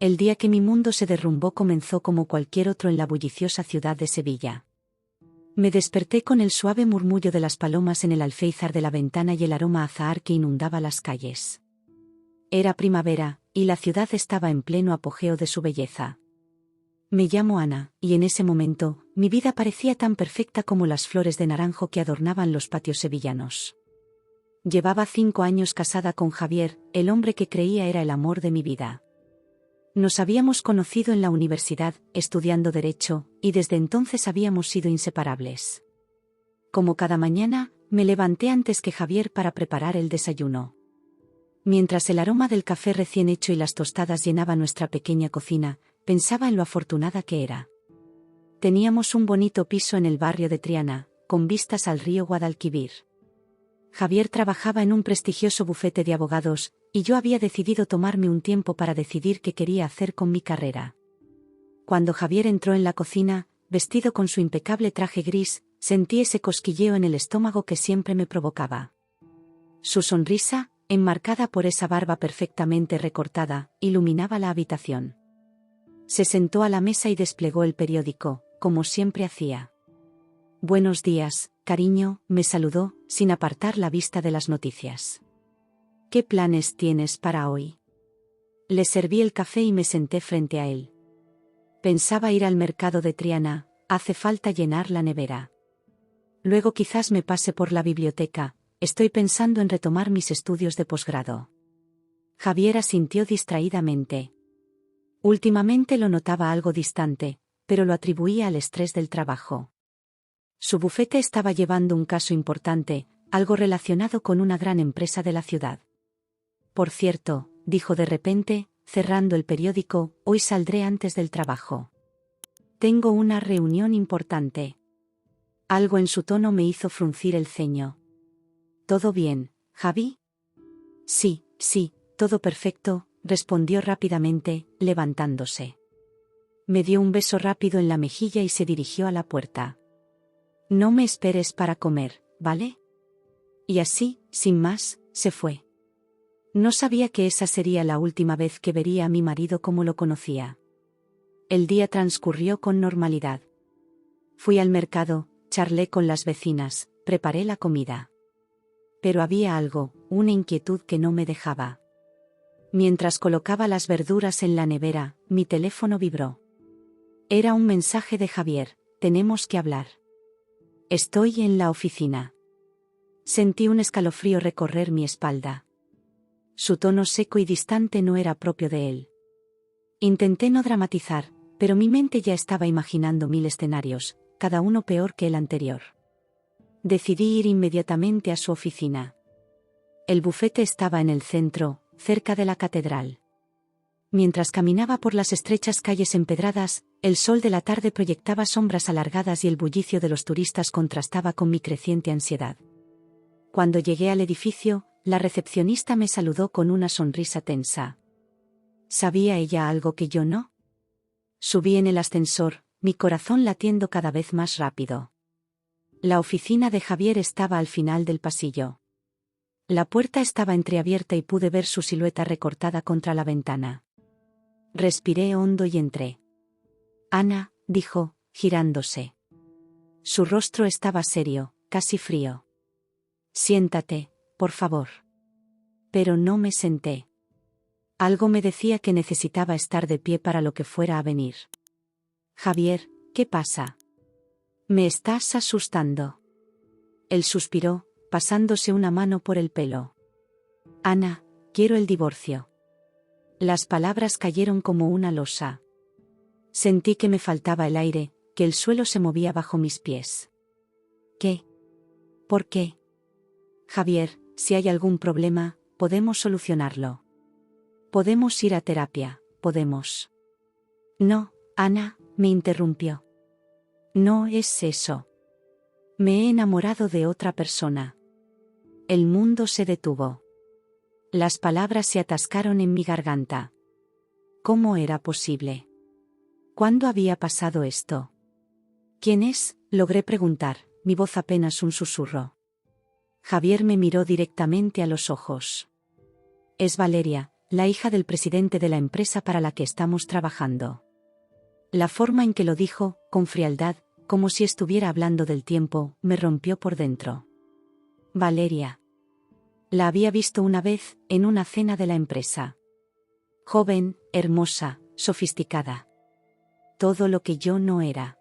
El día que mi mundo se derrumbó comenzó como cualquier otro en la bulliciosa ciudad de Sevilla. Me desperté con el suave murmullo de las palomas en el alféizar de la ventana y el aroma a azahar que inundaba las calles. Era primavera, y la ciudad estaba en pleno apogeo de su belleza. Me llamo Ana, y en ese momento, mi vida parecía tan perfecta como las flores de naranjo que adornaban los patios sevillanos. Llevaba 5 años casada con Javier, el hombre que creía era el amor de mi vida. Nos habíamos conocido en la universidad, estudiando Derecho, y desde entonces habíamos sido inseparables. Como cada mañana, me levanté antes que Javier para preparar el desayuno. Mientras el aroma del café recién hecho y las tostadas llenaba nuestra pequeña cocina, pensaba en lo afortunada que era. Teníamos un bonito piso en el barrio de Triana, con vistas al río Guadalquivir. Javier trabajaba en un prestigioso bufete de abogados, y yo había decidido tomarme un tiempo para decidir qué quería hacer con mi carrera. Cuando Javier entró en la cocina, vestido con su impecable traje gris, sentí ese cosquilleo en el estómago que siempre me provocaba. Su sonrisa, enmarcada por esa barba perfectamente recortada, iluminaba la habitación. Se sentó a la mesa y desplegó el periódico, como siempre hacía. «Buenos días, cariño», me saludó, sin apartar la vista de las noticias. «¿Qué planes tienes para hoy?» Le serví el café y me senté frente a él. Pensaba ir al mercado de Triana, hace falta llenar la nevera. Luego quizás me pase por la biblioteca, estoy pensando en retomar mis estudios de posgrado. Javier asintió distraídamente. Últimamente lo notaba algo distante, pero lo atribuía al estrés del trabajo. Su bufete estaba llevando un caso importante, algo relacionado con una gran empresa de la ciudad. «Por cierto», dijo de repente, cerrando el periódico, «hoy saldré antes del trabajo. Tengo una reunión importante». Algo en su tono me hizo fruncir el ceño. «¿Todo bien, Javi?» Sí, todo perfecto», respondió rápidamente, levantándose. Me dio un beso rápido en la mejilla y se dirigió a la puerta. «No me esperes para comer, ¿vale?» Y así, sin más, se fue. No sabía que esa sería la última vez que vería a mi marido como lo conocía. El día transcurrió con normalidad. Fui al mercado, charlé con las vecinas, preparé la comida. Pero había algo, una inquietud que no me dejaba. Mientras colocaba las verduras en la nevera, mi teléfono vibró. Era un mensaje de Javier: «Tenemos que hablar». «Estoy en la oficina». Sentí un escalofrío recorrer mi espalda. Su tono seco y distante no era propio de él. Intenté no dramatizar, pero mi mente ya estaba imaginando 1000 escenarios, cada uno peor que el anterior. Decidí ir inmediatamente a su oficina. El bufete estaba en el centro, cerca de la catedral. Mientras caminaba por las estrechas calles empedradas, el sol de la tarde proyectaba sombras alargadas y el bullicio de los turistas contrastaba con mi creciente ansiedad. Cuando llegué al edificio, la recepcionista me saludó con una sonrisa tensa. ¿Sabía ella algo que yo no? Subí en el ascensor, mi corazón latiendo cada vez más rápido. La oficina de Javier estaba al final del pasillo. La puerta estaba entreabierta y pude ver su silueta recortada contra la ventana. Respiré hondo y entré. «Ana», dijo, girándose. Su rostro estaba serio, casi frío. «Siéntate, por favor». Pero no me senté. Algo me decía que necesitaba estar de pie para lo que fuera a venir. «Javier, ¿qué pasa? Me estás asustando». Él suspiró, pasándose una mano por el pelo. «Ana, quiero el divorcio». Las palabras cayeron como una losa. Sentí que me faltaba el aire, que el suelo se movía bajo mis pies. «¿Qué? ¿Por qué?» «Javier, si hay algún problema, podemos solucionarlo. Podemos ir a terapia, podemos». «No, Ana», me interrumpió. «No es eso. Me he enamorado de otra persona». El mundo se detuvo. Las palabras se atascaron en mi garganta. ¿Cómo era posible? ¿Cuándo había pasado esto? ¿Quién es?, logré preguntar, mi voz apenas un susurro. Javier me miró directamente a los ojos. «Es Valeria, la hija del presidente de la empresa para la que estamos trabajando. La forma en que lo dijo, con frialdad, como si estuviera hablando del tiempo, me rompió por dentro. Valeria. La había visto una vez, en una cena de la empresa. Joven, hermosa, sofisticada. Todo lo que yo no era.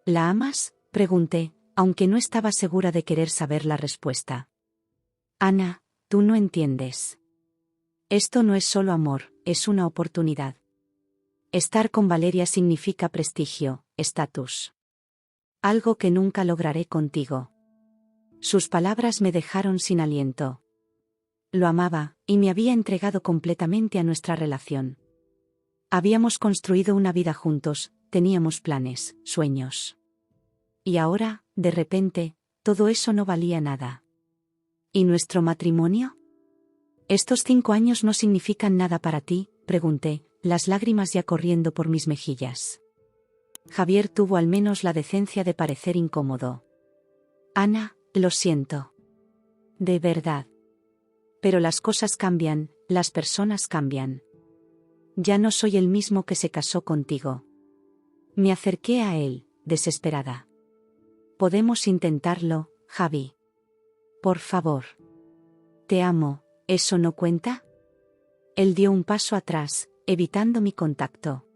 ¿La amas?, pregunté, aunque no estaba segura de querer saber la respuesta. Ana, tú no entiendes. Esto no es solo amor, es una oportunidad. Estar con Valeria significa prestigio, estatus. Algo que nunca lograré contigo. Sus palabras me dejaron sin aliento. Lo amaba, y me había entregado completamente a nuestra relación. Habíamos construido una vida juntos, teníamos planes, sueños. Y ahora, de repente, todo eso no valía nada. ¿Y nuestro matrimonio? ¿Estos 5 años no significan nada para ti?, pregunté, las lágrimas ya corriendo por mis mejillas. Javier tuvo al menos la decencia de parecer incómodo. Ana, lo siento. De verdad. Pero las cosas cambian, las personas cambian. Ya no soy el mismo que se casó contigo. Me acerqué a él, desesperada. Podemos intentarlo, Javi. Por favor. Te amo, ¿eso no cuenta? Él dio un paso atrás, evitando mi contacto.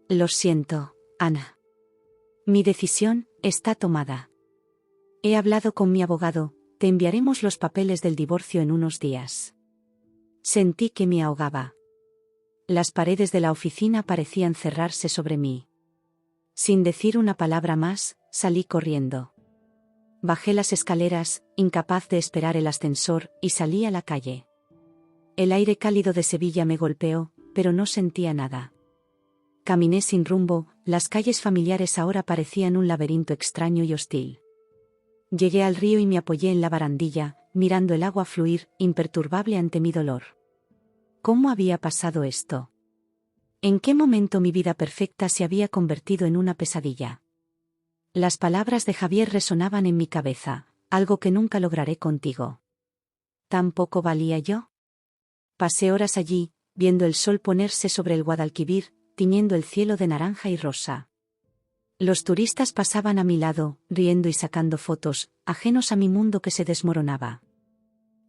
Lo siento, Ana. Mi decisión está tomada. He hablado con mi abogado, te enviaremos los papeles del divorcio en unos días. Sentí que me ahogaba. Las paredes de la oficina parecían cerrarse sobre mí. Sin decir una palabra más, salí corriendo. Bajé las escaleras, incapaz de esperar el ascensor, y salí a la calle. El aire cálido de Sevilla me golpeó, pero no sentía nada. Caminé sin rumbo, las calles familiares ahora parecían un laberinto extraño y hostil. Llegué al río y me apoyé en la barandilla, mirando el agua fluir, imperturbable ante mi dolor. ¿Cómo había pasado esto? ¿En qué momento mi vida perfecta se había convertido en una pesadilla? Las palabras de Javier resonaban en mi cabeza, algo que nunca lograré contigo. ¿Tampoco valía yo? Pasé horas allí, viendo el sol ponerse sobre el Guadalquivir, tiñendo el cielo de naranja y rosa. Los turistas pasaban a mi lado, riendo y sacando fotos, ajenos a mi mundo que se desmoronaba.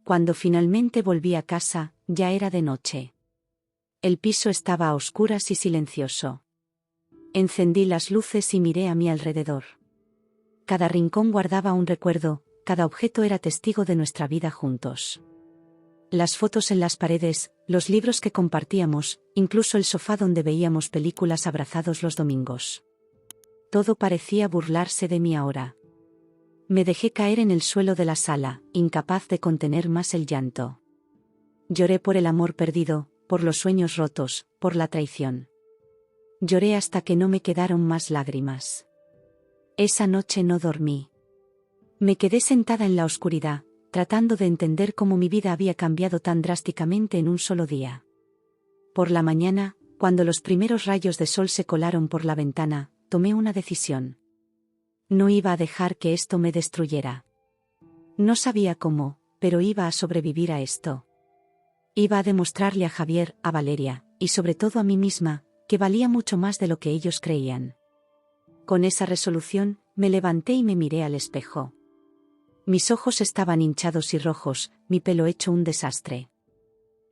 Cuando finalmente volví a casa, ya era de noche. El piso estaba a oscuras y silencioso. Encendí las luces y miré a mi alrededor. Cada rincón guardaba un recuerdo, cada objeto era testigo de nuestra vida juntos. Las fotos en las paredes, los libros que compartíamos, incluso el sofá donde veíamos películas abrazados los domingos. Todo parecía burlarse de mí ahora. Me dejé caer en el suelo de la sala, incapaz de contener más el llanto. Lloré por el amor perdido, por los sueños rotos, por la traición. Lloré hasta que no me quedaron más lágrimas. Esa noche no dormí. Me quedé sentada en la oscuridad, tratando de entender cómo mi vida había cambiado tan drásticamente en un solo día. Por la mañana, cuando los primeros rayos de sol se colaron por la ventana, tomé una decisión. No iba a dejar que esto me destruyera. No sabía cómo, pero iba a sobrevivir a esto. Iba a demostrarle a Javier, a Valeria, y sobre todo a mí misma, que valía mucho más de lo que ellos creían. Con esa resolución, me levanté y me miré al espejo. Mis ojos estaban hinchados y rojos, mi pelo hecho un desastre.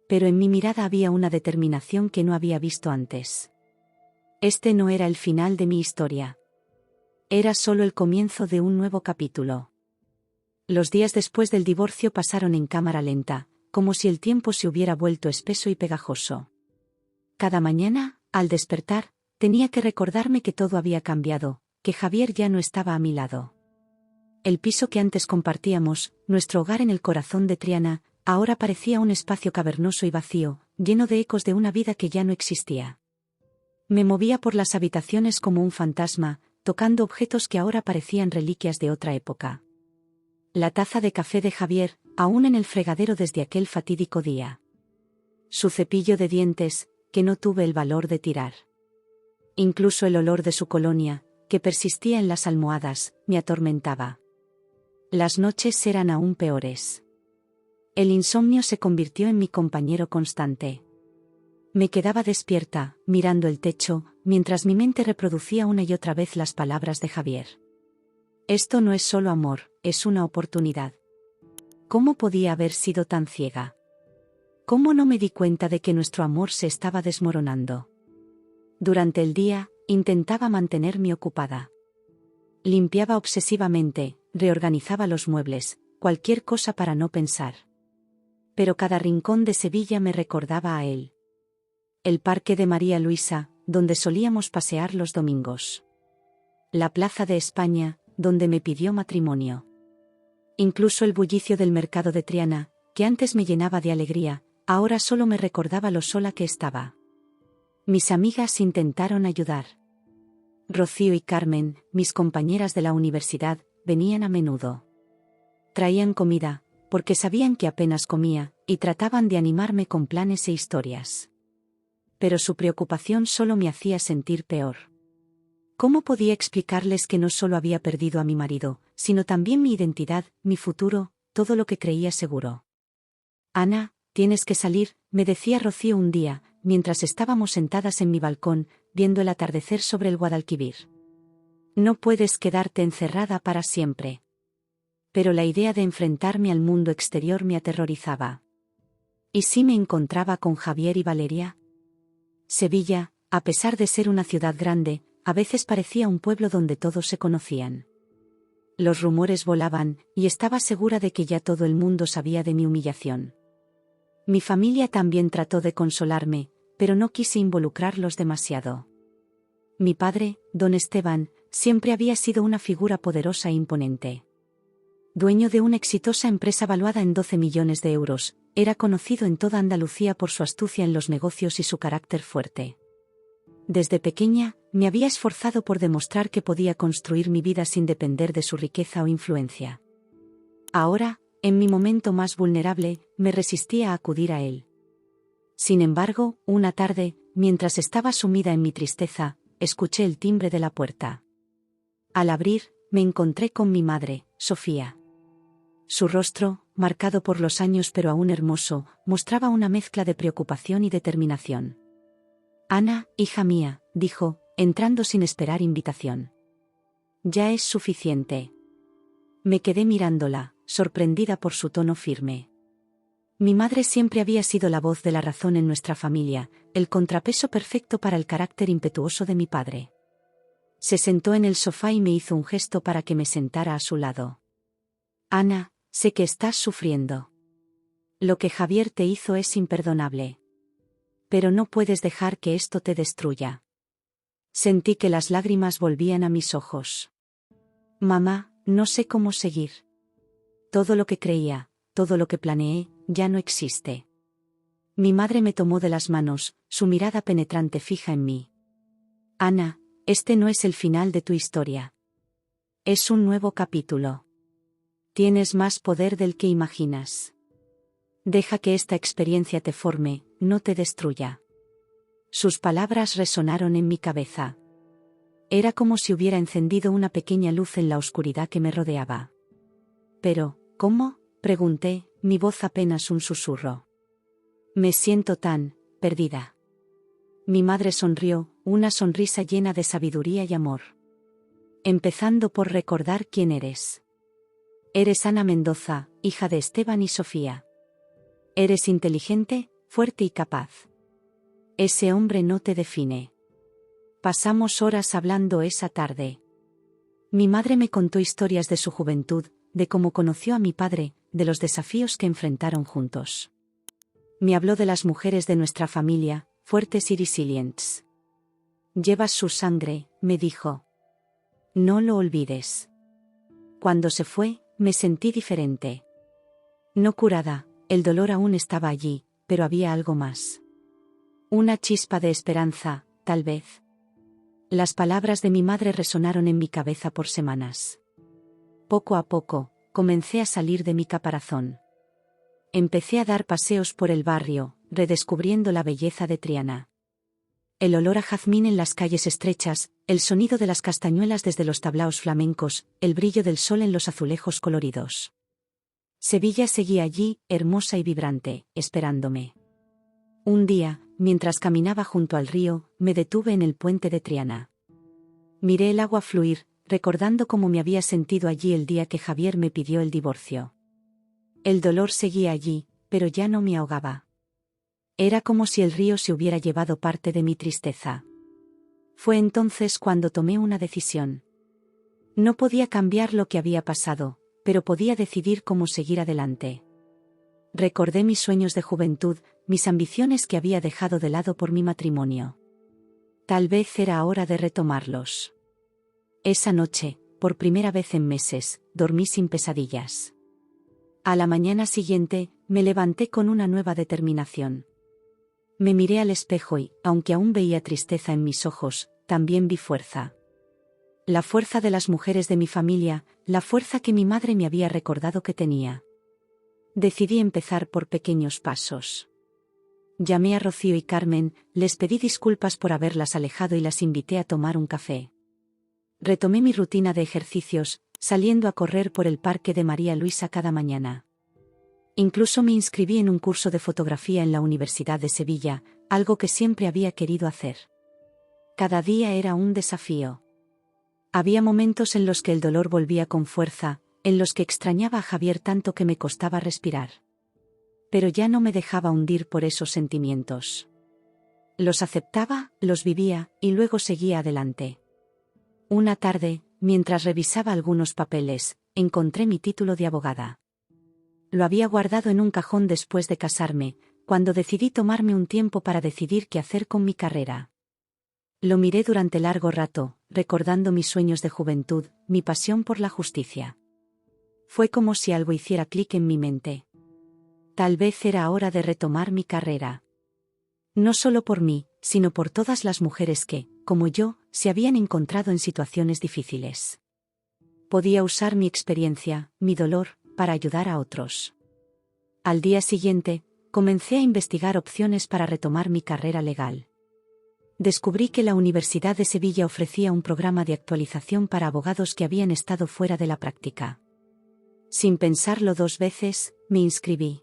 Pero en mi mirada había una determinación que no había visto antes. Este no era el final de mi historia. Era solo el comienzo de un nuevo capítulo. Los días después del divorcio pasaron en cámara lenta, como si el tiempo se hubiera vuelto espeso y pegajoso. Cada mañana, al despertar, tenía que recordarme que todo había cambiado, que Javier ya no estaba a mi lado. El piso que antes compartíamos, nuestro hogar en el corazón de Triana, ahora parecía un espacio cavernoso y vacío, lleno de ecos de una vida que ya no existía. Me movía por las habitaciones como un fantasma, tocando objetos que ahora parecían reliquias de otra época. La taza de café de Javier, aún en el fregadero desde aquel fatídico día. Su cepillo de dientes, que no tuve el valor de tirar. Incluso el olor de su colonia, que persistía en las almohadas, me atormentaba. Las noches eran aún peores. El insomnio se convirtió en mi compañero constante. Me quedaba despierta, mirando el techo, mientras mi mente reproducía una y otra vez las palabras de Javier. Esto no es solo amor, es una oportunidad. ¿Cómo podía haber sido tan ciega? ¿Cómo no me di cuenta de que nuestro amor se estaba desmoronando? Durante el día, intentaba mantenerme ocupada. Limpiaba obsesivamente, reorganizaba los muebles, cualquier cosa para no pensar. Pero cada rincón de Sevilla me recordaba a él. El parque de María Luisa, donde solíamos pasear los domingos. La plaza de España, donde me pidió matrimonio. Incluso el bullicio del mercado de Triana, que antes me llenaba de alegría, ahora solo me recordaba lo sola que estaba. Mis amigas intentaron ayudar. Rocío y Carmen, mis compañeras de la universidad, venían a menudo. Traían comida, porque sabían que apenas comía, y trataban de animarme con planes e historias. Pero su preocupación solo me hacía sentir peor. ¿Cómo podía explicarles que no solo había perdido a mi marido, sino también mi identidad, mi futuro, todo lo que creía seguro? Ana, tienes que salir, me decía Rocío un día, mientras estábamos sentadas en mi balcón, viendo el atardecer sobre el Guadalquivir. No puedes quedarte encerrada para siempre. Pero la idea de enfrentarme al mundo exterior me aterrorizaba. ¿Y si me encontraba con Javier y Valeria? Sevilla, a pesar de ser una ciudad grande, a veces parecía un pueblo donde todos se conocían. Los rumores volaban, y estaba segura de que ya todo el mundo sabía de mi humillación. Mi familia también trató de consolarme, pero no quise involucrarlos demasiado. Mi padre, don Esteban, siempre había sido una figura poderosa e imponente. Dueño de una exitosa empresa valuada en 12 millones de euros, era conocido en toda Andalucía por su astucia en los negocios y su carácter fuerte. Desde pequeña, me había esforzado por demostrar que podía construir mi vida sin depender de su riqueza o influencia. Ahora, en mi momento más vulnerable, me resistía a acudir a él. Sin embargo, una tarde, mientras estaba sumida en mi tristeza, escuché el timbre de la puerta. Al abrir, me encontré con mi madre, Sofía. Su rostro, marcado por los años pero aún hermoso, mostraba una mezcla de preocupación y determinación. Ana, hija mía, dijo, entrando sin esperar invitación. Ya es suficiente. Me quedé mirándola, sorprendida por su tono firme. Mi madre siempre había sido la voz de la razón en nuestra familia, el contrapeso perfecto para el carácter impetuoso de mi padre. Se sentó en el sofá y me hizo un gesto para que me sentara a su lado. Ana, sé que estás sufriendo. Lo que Javier te hizo es imperdonable. Pero no puedes dejar que esto te destruya. Sentí que las lágrimas volvían a mis ojos. Mamá, no sé cómo seguir. Todo lo que creía, todo lo que planeé, ya no existe. Mi madre me tomó de las manos, su mirada penetrante fija en mí. Ana, este no es el final de tu historia. Es un nuevo capítulo. Tienes más poder del que imaginas. Deja que esta experiencia te forme, no te destruya. Sus palabras resonaron en mi cabeza. Era como si hubiera encendido una pequeña luz en la oscuridad que me rodeaba. Pero, ¿cómo?, pregunté, mi voz apenas un susurro. Me siento tan perdida. Mi madre sonrió, una sonrisa llena de sabiduría y amor. Empezando por recordar quién eres. Eres Ana Mendoza, hija de Esteban y Sofía. Eres inteligente, fuerte y capaz. Ese hombre no te define. Pasamos horas hablando esa tarde. Mi madre me contó historias de su juventud, de cómo conoció a mi padre, de los desafíos que enfrentaron juntos. Me habló de las mujeres de nuestra familia, fuertes y resilientes. Llevas su sangre, me dijo. No lo olvides. Cuando se fue, me sentí diferente. No curada, el dolor aún estaba allí, pero había algo más. Una chispa de esperanza, tal vez. Las palabras de mi madre resonaron en mi cabeza por semanas. Poco a poco, comencé a salir de mi caparazón. Empecé a dar paseos por el barrio, redescubriendo la belleza de Triana. El olor a jazmín en las calles estrechas, el sonido de las castañuelas desde los tablaos flamencos, el brillo del sol en los azulejos coloridos. Sevilla seguía allí, hermosa y vibrante, esperándome. Un día, mientras caminaba junto al río, me detuve en el puente de Triana. Miré el agua fluir, recordando cómo me había sentido allí el día que Javier me pidió el divorcio. El dolor seguía allí, pero ya no me ahogaba. Era como si el río se hubiera llevado parte de mi tristeza. Fue entonces cuando tomé una decisión. No podía cambiar lo que había pasado, pero podía decidir cómo seguir adelante. Recordé mis sueños de juventud, mis ambiciones que había dejado de lado por mi matrimonio. Tal vez era hora de retomarlos. Esa noche, por primera vez en meses, dormí sin pesadillas. A la mañana siguiente, me levanté con una nueva determinación. Me miré al espejo y, aunque aún veía tristeza en mis ojos, también vi fuerza. La fuerza de las mujeres de mi familia, la fuerza que mi madre me había recordado que tenía. Decidí empezar por pequeños pasos. Llamé a Rocío y Carmen, les pedí disculpas por haberlas alejado y las invité a tomar un café. Retomé mi rutina de ejercicios, saliendo a correr por el Parque de María Luisa cada mañana. Incluso me inscribí en un curso de fotografía en la Universidad de Sevilla, algo que siempre había querido hacer. Cada día era un desafío. Había momentos en los que el dolor volvía con fuerza, en los que extrañaba a Javier tanto que me costaba respirar. Pero ya no me dejaba hundir por esos sentimientos. Los aceptaba, los vivía, y luego seguía adelante. Una tarde, mientras revisaba algunos papeles, encontré mi título de abogada. Lo había guardado en un cajón después de casarme, cuando decidí tomarme un tiempo para decidir qué hacer con mi carrera. Lo miré durante largo rato, recordando mis sueños de juventud, mi pasión por la justicia. Fue como si algo hiciera clic en mi mente. Tal vez era hora de retomar mi carrera. No solo por mí, sino por todas las mujeres que, como yo, se habían encontrado en situaciones difíciles. Podía usar mi experiencia, mi dolor, para ayudar a otros. Al día siguiente, comencé a investigar opciones para retomar mi carrera legal. Descubrí que la Universidad de Sevilla ofrecía un programa de actualización para abogados que habían estado fuera de la práctica. Sin pensarlo dos veces, me inscribí.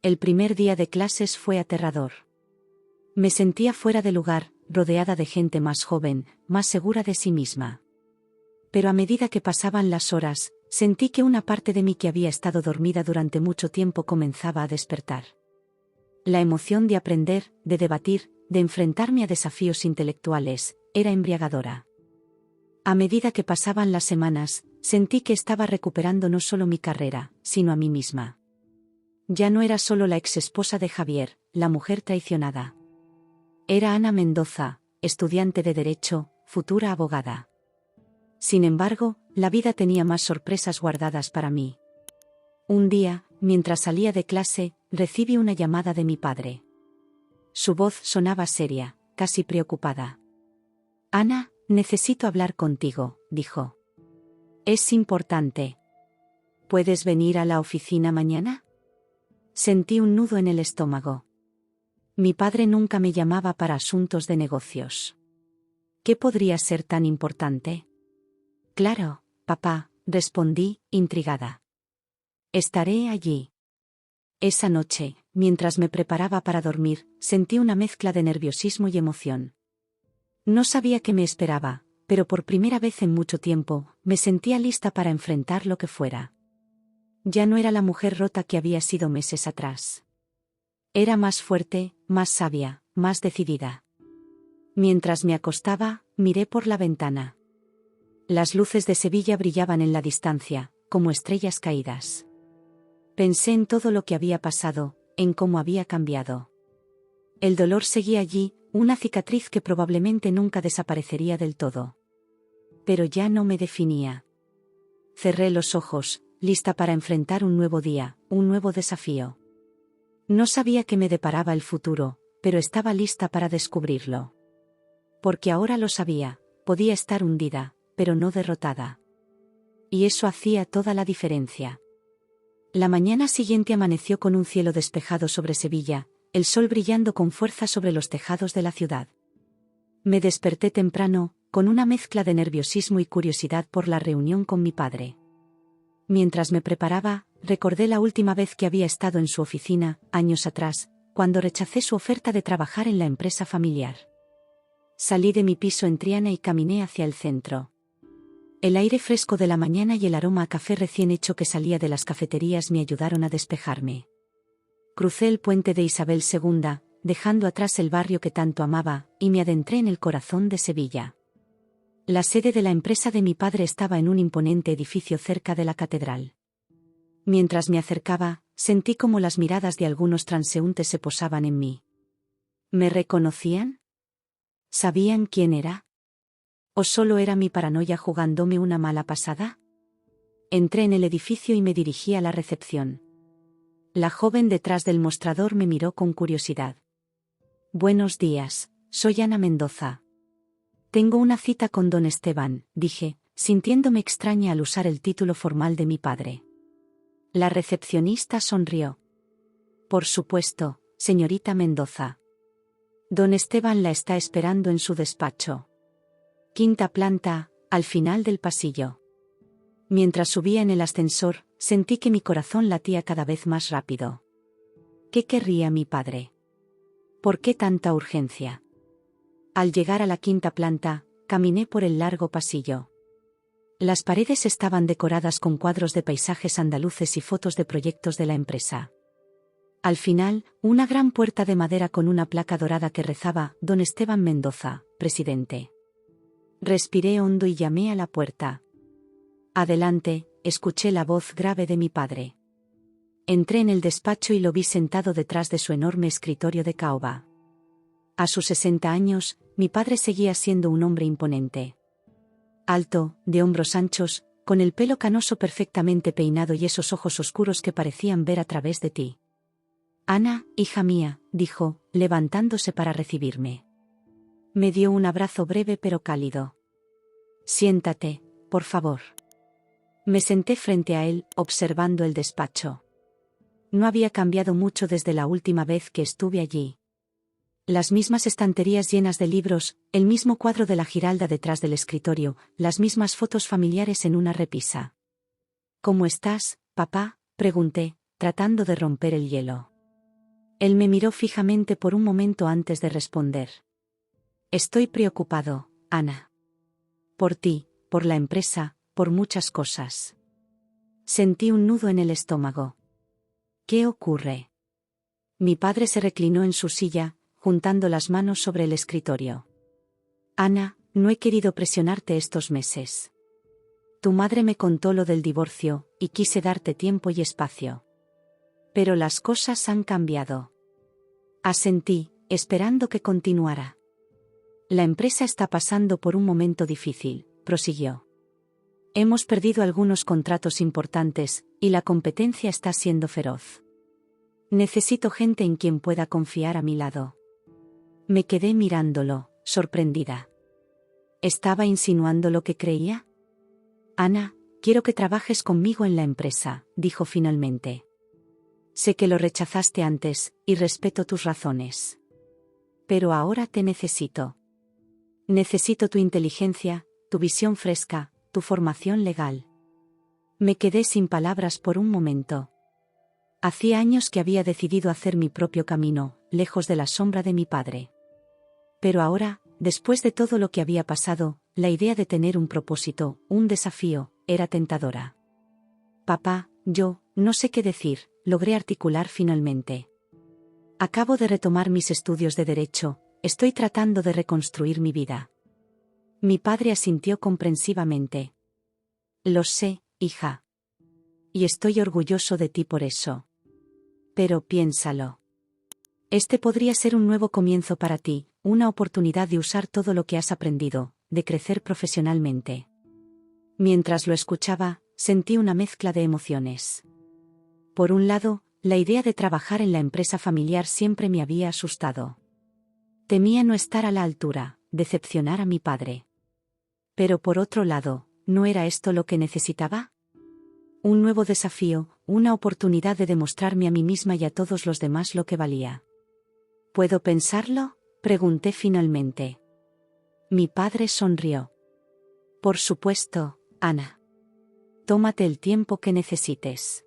El primer día de clases fue aterrador. Me sentía fuera de lugar, rodeada de gente más joven, más segura de sí misma. Pero a medida que pasaban las horas, sentí que una parte de mí que había estado dormida durante mucho tiempo comenzaba a despertar. La emoción de aprender, de debatir, de enfrentarme a desafíos intelectuales, era embriagadora. A medida que pasaban las semanas, sentí que estaba recuperando no solo mi carrera, sino a mí misma. Ya no era solo la exesposa de Javier, la mujer traicionada. Era Ana Mendoza, estudiante de Derecho, futura abogada. Sin embargo, la vida tenía más sorpresas guardadas para mí. Un día, mientras salía de clase, recibí una llamada de mi padre. Su voz sonaba seria, casi preocupada. «Ana, necesito hablar contigo», dijo. «Es importante. ¿Puedes venir a la oficina mañana?» Sentí un nudo en el estómago. Mi padre nunca me llamaba para asuntos de negocios. ¿Qué podría ser tan importante? «Claro, papá», respondí, intrigada. «Estaré allí». Esa noche, mientras me preparaba para dormir, sentí una mezcla de nerviosismo y emoción. No sabía qué me esperaba, pero por primera vez en mucho tiempo, me sentía lista para enfrentar lo que fuera. Ya no era la mujer rota que había sido meses atrás. Era más fuerte, más sabia, más decidida. Mientras me acostaba, miré por la ventana. Las luces de Sevilla brillaban en la distancia, como estrellas caídas. Pensé en todo lo que había pasado, en cómo había cambiado. El dolor seguía allí, una cicatriz que probablemente nunca desaparecería del todo. Pero ya no me definía. Cerré los ojos, lista para enfrentar un nuevo día, un nuevo desafío. No sabía qué me deparaba el futuro, pero estaba lista para descubrirlo. Porque ahora lo sabía, podía estar hundida, pero no derrotada. Y eso hacía toda la diferencia. La mañana siguiente amaneció con un cielo despejado sobre Sevilla, el sol brillando con fuerza sobre los tejados de la ciudad. Me desperté temprano, con una mezcla de nerviosismo y curiosidad por la reunión con mi padre. Mientras me preparaba, Recordé la última vez que había estado en su oficina, años atrás, cuando rechacé su oferta de trabajar en la empresa familiar. Salí de mi piso en Triana y caminé hacia el centro. El aire fresco de la mañana y el aroma a café recién hecho que salía de las cafeterías me ayudaron a despejarme. Crucé el puente de Isabel II, dejando atrás el barrio que tanto amaba, y me adentré en el corazón de Sevilla. La sede de la empresa de mi padre estaba en un imponente edificio cerca de la catedral. Mientras me acercaba, sentí como las miradas de algunos transeúntes se posaban en mí. ¿Me reconocían? ¿Sabían quién era? ¿O solo era mi paranoia jugándome una mala pasada? Entré en el edificio y me dirigí a la recepción. La joven detrás del mostrador me miró con curiosidad. Buenos días, soy Ana Mendoza. Tengo una cita con don Esteban, dije, sintiéndome extraña al usar el título formal de mi padre. La recepcionista sonrió. Por supuesto, señorita Mendoza. Don Esteban la está esperando en su despacho. Quinta planta, al final del pasillo. Mientras subía en el ascensor, sentí que mi corazón latía cada vez más rápido. ¿Qué querría mi padre? ¿Por qué tanta urgencia? Al llegar a la quinta planta, caminé por el largo pasillo. Las paredes estaban decoradas con cuadros de paisajes andaluces y fotos de proyectos de la empresa. Al final, una gran puerta de madera con una placa dorada que rezaba, Don Esteban Mendoza, presidente. Respiré hondo y llamé a la puerta. Adelante, escuché la voz grave de mi padre. Entré en el despacho y lo vi sentado detrás de su enorme escritorio de caoba. A sus 60 años, mi padre seguía siendo un hombre imponente. Alto, de hombros anchos, con el pelo canoso perfectamente peinado y esos ojos oscuros que parecían ver a través de ti. Ana, hija mía, dijo, levantándose para recibirme. Me dio un abrazo breve pero cálido. Siéntate, por favor. Me senté frente a él, observando el despacho. No había cambiado mucho desde la última vez que estuve allí. Las mismas estanterías llenas de libros, el mismo cuadro de la Giralda detrás del escritorio, las mismas fotos familiares en una repisa. ¿Cómo estás, papá?, pregunté, tratando de romper el hielo. Él me miró fijamente por un momento antes de responder. Estoy preocupado, Ana. Por ti, por la empresa, por muchas cosas. Sentí un nudo en el estómago. ¿Qué ocurre? Mi padre se reclinó en su silla, juntando las manos sobre el escritorio. Ana, no he querido presionarte estos meses. Tu madre me contó lo del divorcio, y quise darte tiempo y espacio. Pero las cosas han cambiado. Asentí, esperando que continuara. La empresa está pasando por un momento difícil, prosiguió. Hemos perdido algunos contratos importantes, y la competencia está siendo feroz. Necesito gente en quien pueda confiar a mi lado. Me quedé mirándolo, sorprendida. ¿Estaba insinuando lo que creía? Ana, quiero que trabajes conmigo en la empresa, dijo finalmente. Sé que lo rechazaste antes, y respeto tus razones. Pero ahora te necesito. Necesito tu inteligencia, tu visión fresca, tu formación legal. Me quedé sin palabras por un momento. Hacía años que había decidido hacer mi propio camino, lejos de la sombra de mi padre. Pero ahora, después de todo lo que había pasado, la idea de tener un propósito, un desafío, era tentadora. Papá, no sé qué decir, logré articular finalmente. Acabo de retomar mis estudios de Derecho, estoy tratando de reconstruir mi vida. Mi padre asintió comprensivamente. Lo sé, hija. Y estoy orgulloso de ti por eso. Pero piénsalo. Este podría ser un nuevo comienzo para ti, una oportunidad de usar todo lo que has aprendido, de crecer profesionalmente. Mientras lo escuchaba, sentí una mezcla de emociones. Por un lado, la idea de trabajar en la empresa familiar siempre me había asustado. Temía no estar a la altura, decepcionar a mi padre. Pero por otro lado, ¿no era esto lo que necesitaba? Un nuevo desafío, una oportunidad de demostrarme a mí misma y a todos los demás lo que valía. ¿Puedo pensarlo?, pregunté finalmente. Mi padre sonrió. Por supuesto, Ana. Tómate el tiempo que necesites.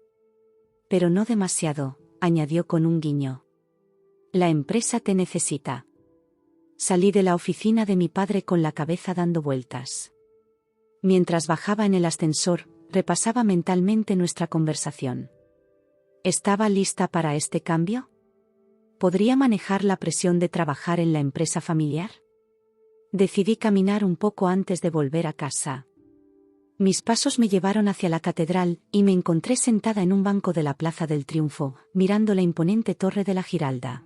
Pero no demasiado, añadió con un guiño. La empresa te necesita. Salí de la oficina de mi padre con la cabeza dando vueltas. Mientras bajaba en el ascensor, repasaba mentalmente nuestra conversación. ¿Estaba lista para este cambio? ¿Podría manejar la presión de trabajar en la empresa familiar? Decidí caminar un poco antes de volver a casa. Mis pasos me llevaron hacia la catedral y me encontré sentada en un banco de la Plaza del Triunfo, mirando la imponente torre de la Giralda.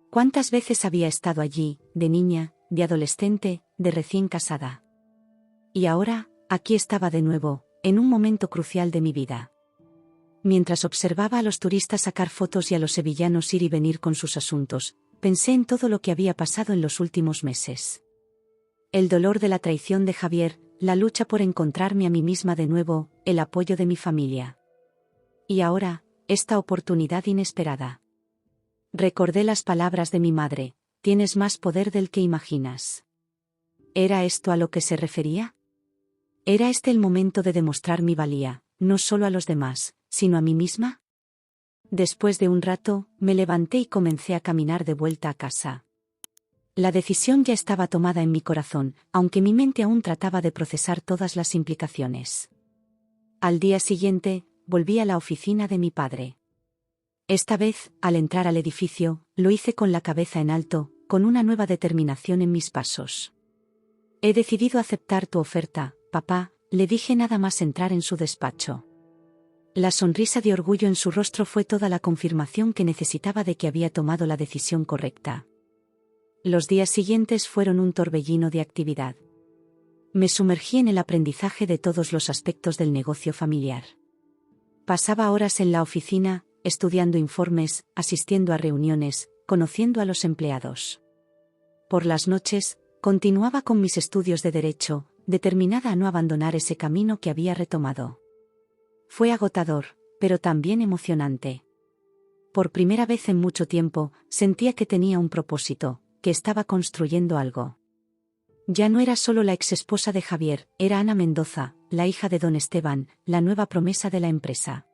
¿Cuántas veces había estado allí, de niña, de adolescente, de recién casada? Y ahora, aquí estaba de nuevo, en un momento crucial de mi vida. Mientras observaba a los turistas sacar fotos y a los sevillanos ir y venir con sus asuntos, pensé en todo lo que había pasado en los últimos meses. El dolor de la traición de Javier, la lucha por encontrarme a mí misma de nuevo, el apoyo de mi familia. Y ahora, esta oportunidad inesperada. Recordé las palabras de mi madre: tienes más poder del que imaginas. ¿Era esto a lo que se refería? ¿Era este el momento de demostrar mi valía, no solo a los demás, sino a mí misma? Después de un rato, me levanté y comencé a caminar de vuelta a casa. La decisión ya estaba tomada en mi corazón, aunque mi mente aún trataba de procesar todas las implicaciones. Al día siguiente, volví a la oficina de mi padre. Esta vez, al entrar al edificio, lo hice con la cabeza en alto, con una nueva determinación en mis pasos. He decidido aceptar tu oferta, papá, le dije nada más entrar en su despacho. La sonrisa de orgullo en su rostro fue toda la confirmación que necesitaba de que había tomado la decisión correcta. Los días siguientes fueron un torbellino de actividad. Me sumergí en el aprendizaje de todos los aspectos del negocio familiar. Pasaba horas en la oficina, estudiando informes, asistiendo a reuniones, conociendo a los empleados. Por las noches, continuaba con mis estudios de derecho, determinada a no abandonar ese camino que había retomado. Fue agotador, pero también emocionante. Por primera vez en mucho tiempo, sentía que tenía un propósito, que estaba construyendo algo. Ya no era solo la exesposa de Javier, era Ana Mendoza, la hija de don Esteban, la nueva promesa de la empresa.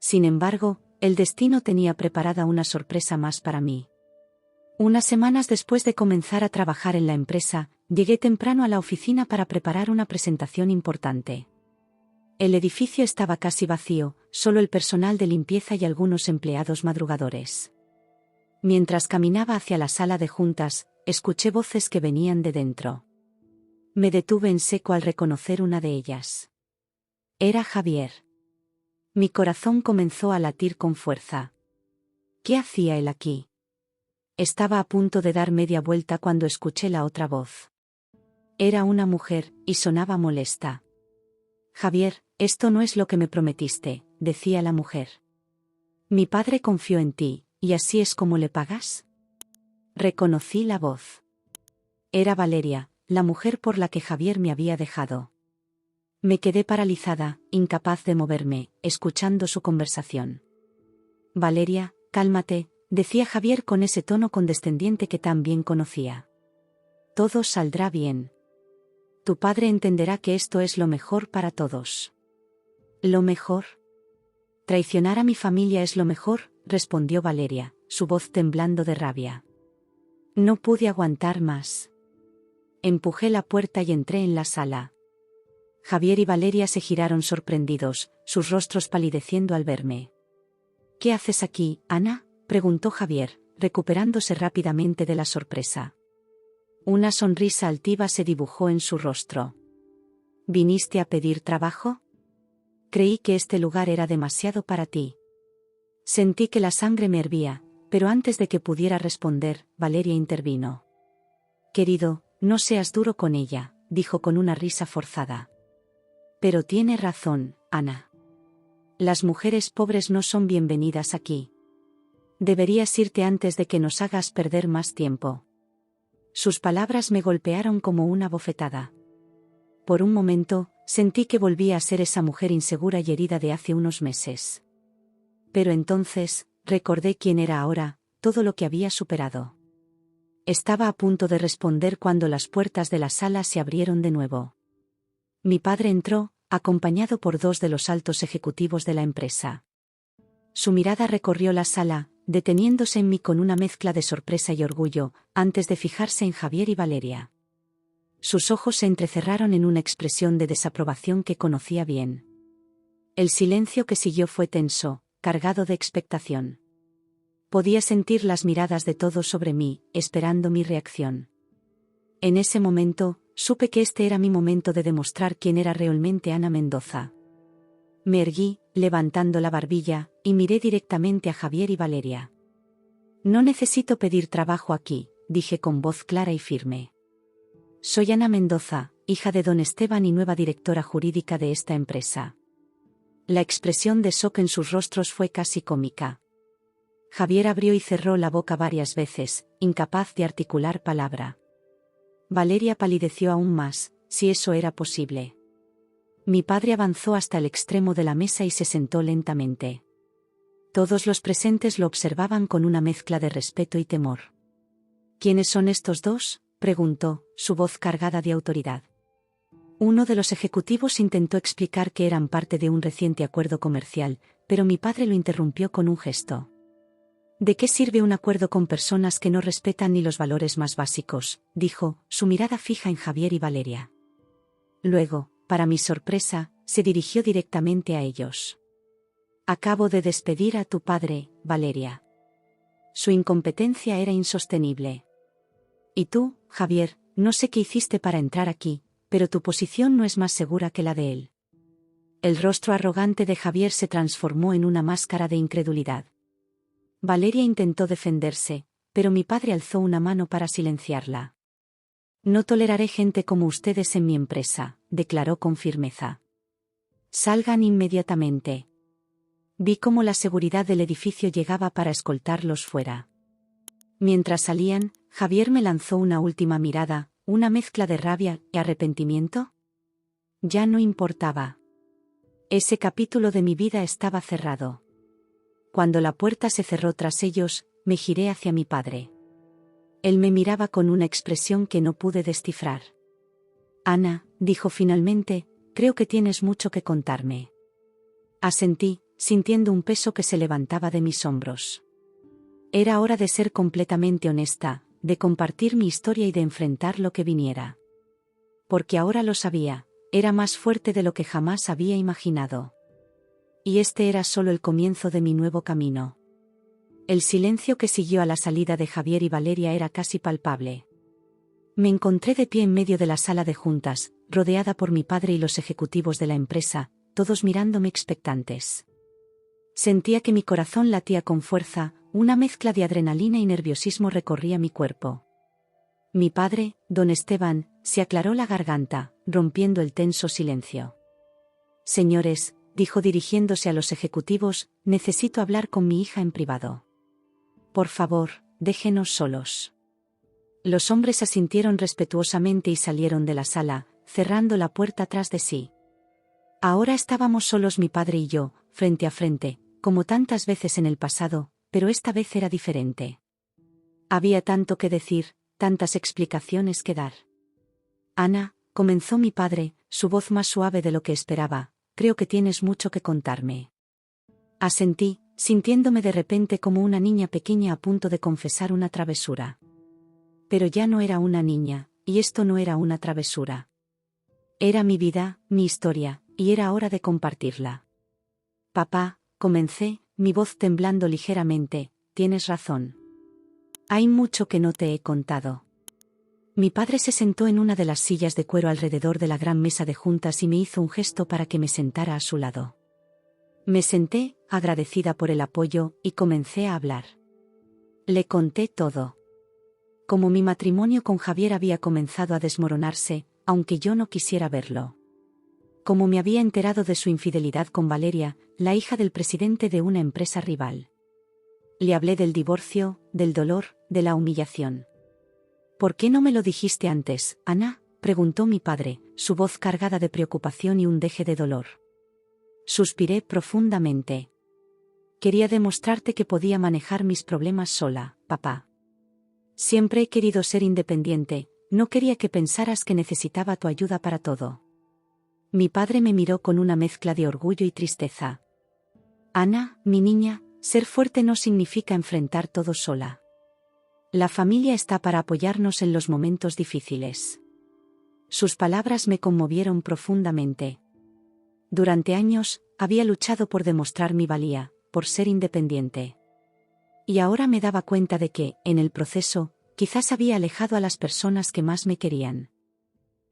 Sin embargo, el destino tenía preparada una sorpresa más para mí. Unas semanas después de comenzar a trabajar en la empresa, llegué temprano a la oficina para preparar una presentación importante. El edificio estaba casi vacío, solo el personal de limpieza y algunos empleados madrugadores. Mientras caminaba hacia la sala de juntas, escuché voces que venían de dentro. Me detuve en seco al reconocer una de ellas. Era Javier. Mi corazón comenzó a latir con fuerza. ¿Qué hacía él aquí? Estaba a punto de dar media vuelta cuando escuché la otra voz. Era una mujer, y sonaba molesta. Javier, esto no es lo que me prometiste, decía la mujer. Mi padre confió en ti, ¿y así es como le pagas? Reconocí la voz. Era Valeria, la mujer por la que Javier me había dejado. Me quedé paralizada, incapaz de moverme, escuchando su conversación. Valeria, cálmate, decía Javier con ese tono condescendiente que tan bien conocía. Todo saldrá bien. Tu padre entenderá que esto es lo mejor para todos. ¿Lo mejor? Traicionar a mi familia es lo mejor, respondió Valeria, su voz temblando de rabia. No pude aguantar más. Empujé la puerta y entré en la sala. Javier y Valeria se giraron sorprendidos, sus rostros palideciendo al verme. ¿Qué haces aquí, Ana?, preguntó Javier, recuperándose rápidamente de la sorpresa. Una sonrisa altiva se dibujó en su rostro. ¿Viniste a pedir trabajo? Creí que este lugar era demasiado para ti. Sentí que la sangre me hervía, pero antes de que pudiera responder, Valeria intervino. Querido, no seas duro con ella, dijo con una risa forzada. Pero tiene razón, Ana. Las mujeres pobres no son bienvenidas aquí. Deberías irte antes de que nos hagas perder más tiempo. Sus palabras me golpearon como una bofetada. Por un momento, sentí que volvía a ser esa mujer insegura y herida de hace unos meses. Pero entonces, recordé quién era ahora, todo lo que había superado. Estaba a punto de responder cuando las puertas de la sala se abrieron de nuevo. Mi padre entró, acompañado por dos de los altos ejecutivos de la empresa. Su mirada recorrió la sala, deteniéndose en mí con una mezcla de sorpresa y orgullo, antes de fijarse en Javier y Valeria. Sus ojos se entrecerraron en una expresión de desaprobación que conocía bien. El silencio que siguió fue tenso, cargado de expectación. Podía sentir las miradas de todos sobre mí, esperando mi reacción. En ese momento, supe que este era mi momento de demostrar quién era realmente Ana Mendoza. Me erguí, levantando la barbilla, y miré directamente a Javier y Valeria. No necesito pedir trabajo aquí, dije con voz clara y firme. Soy Ana Mendoza, hija de don Esteban y nueva directora jurídica de esta empresa. La expresión de shock en sus rostros fue casi cómica. Javier abrió y cerró la boca varias veces, incapaz de articular palabra. Valeria palideció aún más, si eso era posible. Mi padre avanzó hasta el extremo de la mesa y se sentó lentamente. Todos los presentes lo observaban con una mezcla de respeto y temor. ¿Quiénes son estos dos?, preguntó, su voz cargada de autoridad. Uno de los ejecutivos intentó explicar que eran parte de un reciente acuerdo comercial, pero mi padre lo interrumpió con un gesto. ¿De qué sirve un acuerdo con personas que no respetan ni los valores más básicos?, dijo, su mirada fija en Javier y Valeria. Luego, para mi sorpresa, se dirigió directamente a ellos. Acabo de despedir a tu padre, Valeria. Su incompetencia era insostenible. Y tú, Javier, no sé qué hiciste para entrar aquí, pero tu posición no es más segura que la de él. El rostro arrogante de Javier se transformó en una máscara de incredulidad. Valeria intentó defenderse, pero mi padre alzó una mano para silenciarla. No toleraré gente como ustedes en mi empresa, declaró con firmeza. Salgan inmediatamente. Vi cómo la seguridad del edificio llegaba para escoltarlos fuera. Mientras salían, Javier me lanzó una última mirada, una mezcla de rabia y arrepentimiento. Ya no importaba. Ese capítulo de mi vida estaba cerrado. Cuando la puerta se cerró tras ellos, me giré hacia mi padre. Él me miraba con una expresión que no pude descifrar. Ana, dijo finalmente, creo que tienes mucho que contarme. Asentí, sintiendo un peso que se levantaba de mis hombros. Era hora de ser completamente honesta, de compartir mi historia y de enfrentar lo que viniera. Porque ahora lo sabía, era más fuerte de lo que jamás había imaginado. Y este era solo el comienzo de mi nuevo camino. El silencio que siguió a la salida de Javier y Valeria era casi palpable. Me encontré de pie en medio de la sala de juntas, rodeada por mi padre y los ejecutivos de la empresa, todos mirándome expectantes. Sentía que mi corazón latía con fuerza, una mezcla de adrenalina y nerviosismo recorría mi cuerpo. Mi padre, don Esteban, se aclaró la garganta, rompiendo el tenso silencio. Señores, dijo dirigiéndose a los ejecutivos, necesito hablar con mi hija en privado. Por favor, déjenos solos. Los hombres asintieron respetuosamente y salieron de la sala, cerrando la puerta tras de sí. Ahora estábamos solos mi padre y yo, frente a frente, como tantas veces en el pasado, pero esta vez era diferente. Había tanto que decir, tantas explicaciones que dar. Ana, comenzó mi padre, su voz más suave de lo que esperaba, creo que tienes mucho que contarme. Asentí, sintiéndome de repente como una niña pequeña a punto de confesar una travesura. Pero ya no era una niña, y esto no era una travesura. Era mi vida, mi historia, y era hora de compartirla. Papá, comencé, mi voz temblando ligeramente, tienes razón. Hay mucho que no te he contado. Mi padre se sentó en una de las sillas de cuero alrededor de la gran mesa de juntas y me hizo un gesto para que me sentara a su lado. Me senté, agradecida por el apoyo, y comencé a hablar. Le conté todo. Como mi matrimonio con Javier había comenzado a desmoronarse, aunque yo no quisiera verlo. Como me había enterado de su infidelidad con Valeria, la hija del presidente de una empresa rival. Le hablé del divorcio, del dolor, de la humillación. ¿Por qué no me lo dijiste antes, Ana?, preguntó mi padre, su voz cargada de preocupación y un deje de dolor. Suspiré profundamente. Quería demostrarte que podía manejar mis problemas sola, papá. Siempre he querido ser independiente, no quería que pensaras que necesitaba tu ayuda para todo. Mi padre me miró con una mezcla de orgullo y tristeza. Ana, mi niña, Ser fuerte no significa enfrentar todo sola. La familia está para apoyarnos en los momentos difíciles. Sus palabras me conmovieron profundamente. Durante años, había luchado por demostrar mi valía, por ser independiente. Y ahora me daba cuenta de que, en el proceso, quizás había alejado a las personas que más me querían.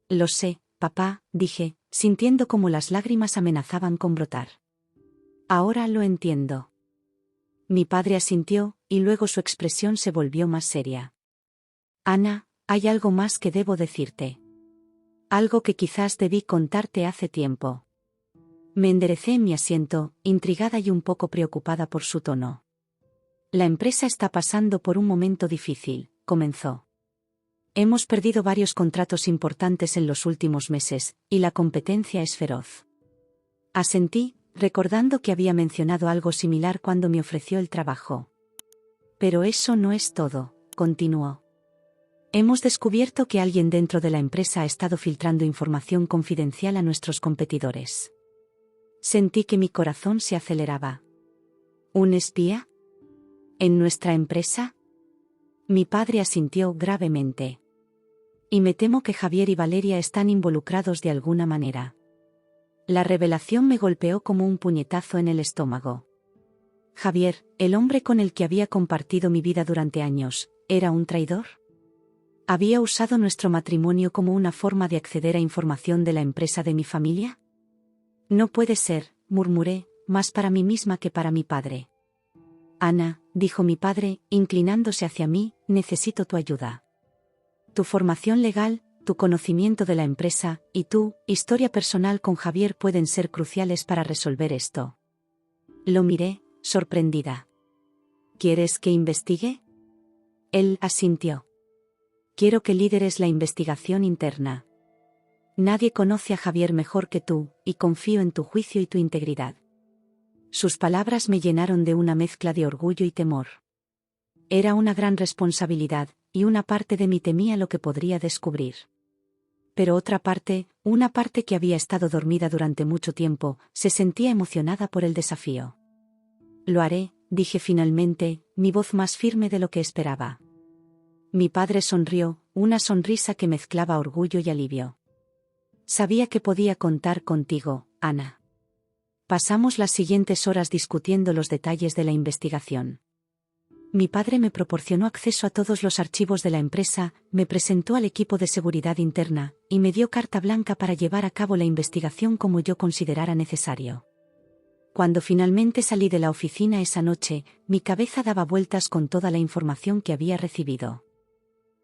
Lo sé, papá, dije, sintiendo como las lágrimas amenazaban con brotar. Ahora lo entiendo. Mi padre asintió, y luego su expresión se volvió más seria. Ana, hay algo más que debo decirte. Algo que quizás debí contarte hace tiempo. Me enderecé en mi asiento, intrigada y un poco preocupada por su tono. La empresa está pasando por un momento difícil, comenzó. Hemos perdido varios contratos importantes en los últimos meses, y la competencia es feroz. Asentí, recordando que había mencionado algo similar cuando me ofreció el trabajo. Pero eso no es todo, continuó. Hemos descubierto que alguien dentro de la empresa ha estado filtrando información confidencial a nuestros competidores. Sentí que mi corazón se aceleraba. ¿Un espía? ¿En nuestra empresa? Mi padre asintió gravemente. Y me temo que Javier y Valeria están involucrados de alguna manera. La revelación me golpeó como un puñetazo en el estómago. Javier, el hombre con el que había compartido mi vida durante años, ¿era un traidor? ¿Había usado nuestro matrimonio como una forma de acceder a información de la empresa de mi familia? No puede ser, murmuré, más para mí misma que para mi padre. Ana, dijo mi padre, inclinándose hacia mí, necesito tu ayuda. Tu formación legal, tu conocimiento de la empresa, y tu historia personal con Javier pueden ser cruciales para resolver esto. Lo miré, sorprendida. ¿Quieres que investigue? Él asintió. Quiero que lideres la investigación interna. Nadie conoce a Javier mejor que tú, y confío en tu juicio y tu integridad. Sus palabras me llenaron de una mezcla de orgullo y temor. Era una gran responsabilidad, y una parte de mí temía lo que podría descubrir. Pero otra parte, una parte que había estado dormida durante mucho tiempo, se sentía emocionada por el desafío. Lo haré, dije finalmente, mi voz más firme de lo que esperaba. Mi padre sonrió, una sonrisa que mezclaba orgullo y alivio. Sabía que podía contar contigo, Ana. Pasamos las siguientes horas discutiendo los detalles de la investigación. Mi padre me proporcionó acceso a todos los archivos de la empresa, me presentó al equipo de seguridad interna, y me dio carta blanca para llevar a cabo la investigación como yo considerara necesario. Cuando finalmente salí de la oficina esa noche, mi cabeza daba vueltas con toda la información que había recibido.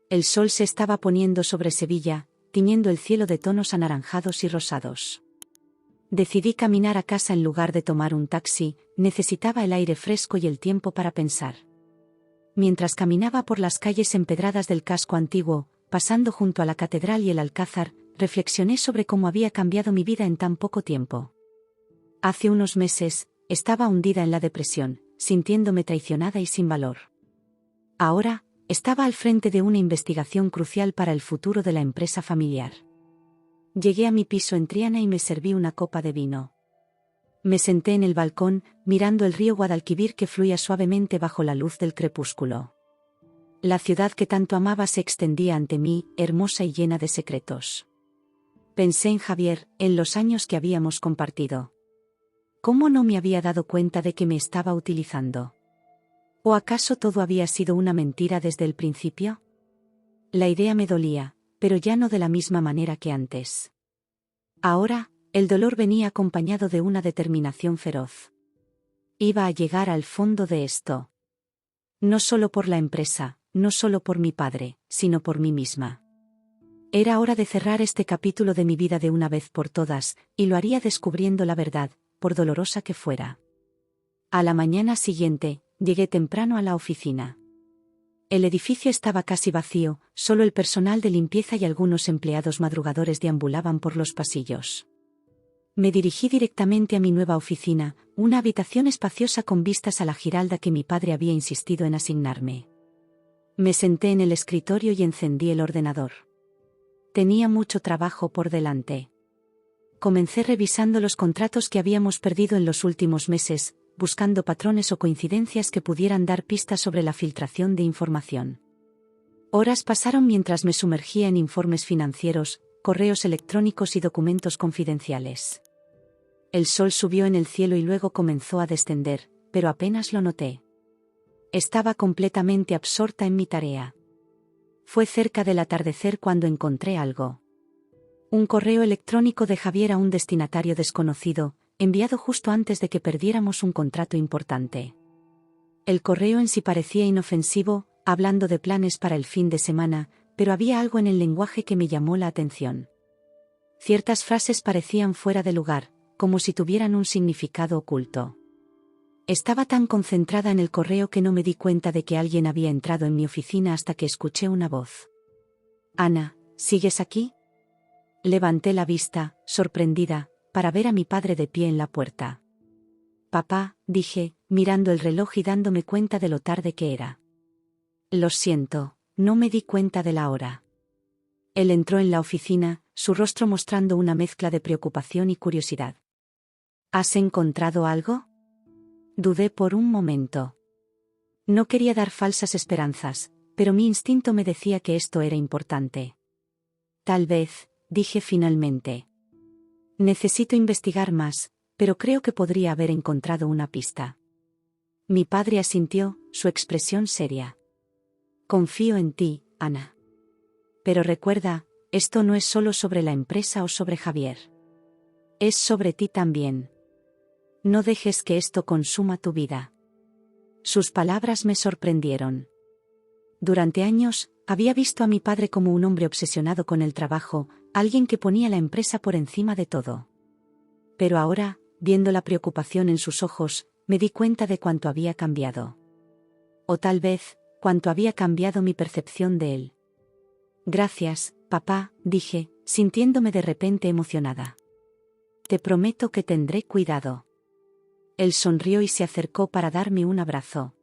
El sol se estaba poniendo sobre Sevilla, tiñendo el cielo de tonos anaranjados y rosados. Decidí caminar a casa en lugar de tomar un taxi, necesitaba el aire fresco y el tiempo para pensar. Mientras caminaba por las calles empedradas del casco antiguo, pasando junto a la catedral y el alcázar, reflexioné sobre cómo había cambiado mi vida en tan poco tiempo. Hace unos meses, estaba hundida en la depresión, sintiéndome traicionada y sin valor. Ahora, estaba al frente de una investigación crucial para el futuro de la empresa familiar. Llegué a mi piso en Triana y me serví una copa de vino. Me senté en el balcón, mirando el río Guadalquivir que fluía suavemente bajo la luz del crepúsculo. La ciudad que tanto amaba se extendía ante mí, hermosa y llena de secretos. Pensé en Javier, en los años que habíamos compartido. ¿Cómo no me había dado cuenta de que me estaba utilizando? ¿O acaso todo había sido una mentira desde el principio? La idea me dolía, pero ya no de la misma manera que antes. Ahora, el dolor venía acompañado de una determinación feroz. Iba a llegar al fondo de esto. No solo por la empresa, no solo por mi padre, sino por mí misma. Era hora de cerrar este capítulo de mi vida de una vez por todas, y lo haría descubriendo la verdad, por dolorosa que fuera. A la mañana siguiente, llegué temprano a la oficina. El edificio estaba casi vacío, solo el personal de limpieza y algunos empleados madrugadores deambulaban por los pasillos. Me dirigí directamente a mi nueva oficina, una habitación espaciosa con vistas a la Giralda que mi padre había insistido en asignarme. Me senté en el escritorio y encendí el ordenador. Tenía mucho trabajo por delante. Comencé revisando los contratos que habíamos perdido en los últimos meses, buscando patrones o coincidencias que pudieran dar pistas sobre la filtración de información. Horas pasaron mientras me sumergía en informes financieros, correos electrónicos y documentos confidenciales. El sol subió en el cielo y luego comenzó a descender, pero apenas lo noté. Estaba completamente absorta en mi tarea. Fue cerca del atardecer cuando encontré algo. Un correo electrónico de Javier a un destinatario desconocido, enviado justo antes de que perdiéramos un contrato importante. El correo en sí parecía inofensivo, hablando de planes para el fin de semana, pero había algo en el lenguaje que me llamó la atención. Ciertas frases parecían fuera de lugar, como si tuvieran un significado oculto. Estaba tan concentrada en el correo que no me di cuenta de que alguien había entrado en mi oficina hasta que escuché una voz. «Ana, ¿sigues aquí?» Levanté la vista, sorprendida, para ver a mi padre de pie en la puerta. «Papá», dije, mirando el reloj y dándome cuenta de lo tarde que era. «Lo siento, no me di cuenta de la hora». Él entró en la oficina, su rostro mostrando una mezcla de preocupación y curiosidad. «¿Has encontrado algo?» Dudé por un momento. No quería dar falsas esperanzas, pero mi instinto me decía que esto era importante. «Tal vez», dije finalmente. «Necesito investigar más, pero creo que podría haber encontrado una pista». Mi padre asintió, su expresión seria. «Confío en ti, Ana. Pero recuerda, esto no es solo sobre la empresa o sobre Javier. Es sobre ti también. No dejes que esto consuma tu vida». Sus palabras me sorprendieron. Durante años, había visto a mi padre como un hombre obsesionado con el trabajo, alguien que ponía la empresa por encima de todo. Pero ahora, viendo la preocupación en sus ojos, me di cuenta de cuánto había cambiado. O tal vez, cuánto había cambiado mi percepción de él. «Gracias, papá», dije, sintiéndome de repente emocionada. «Te prometo que tendré cuidado». Él sonrió y se acercó para darme un abrazo.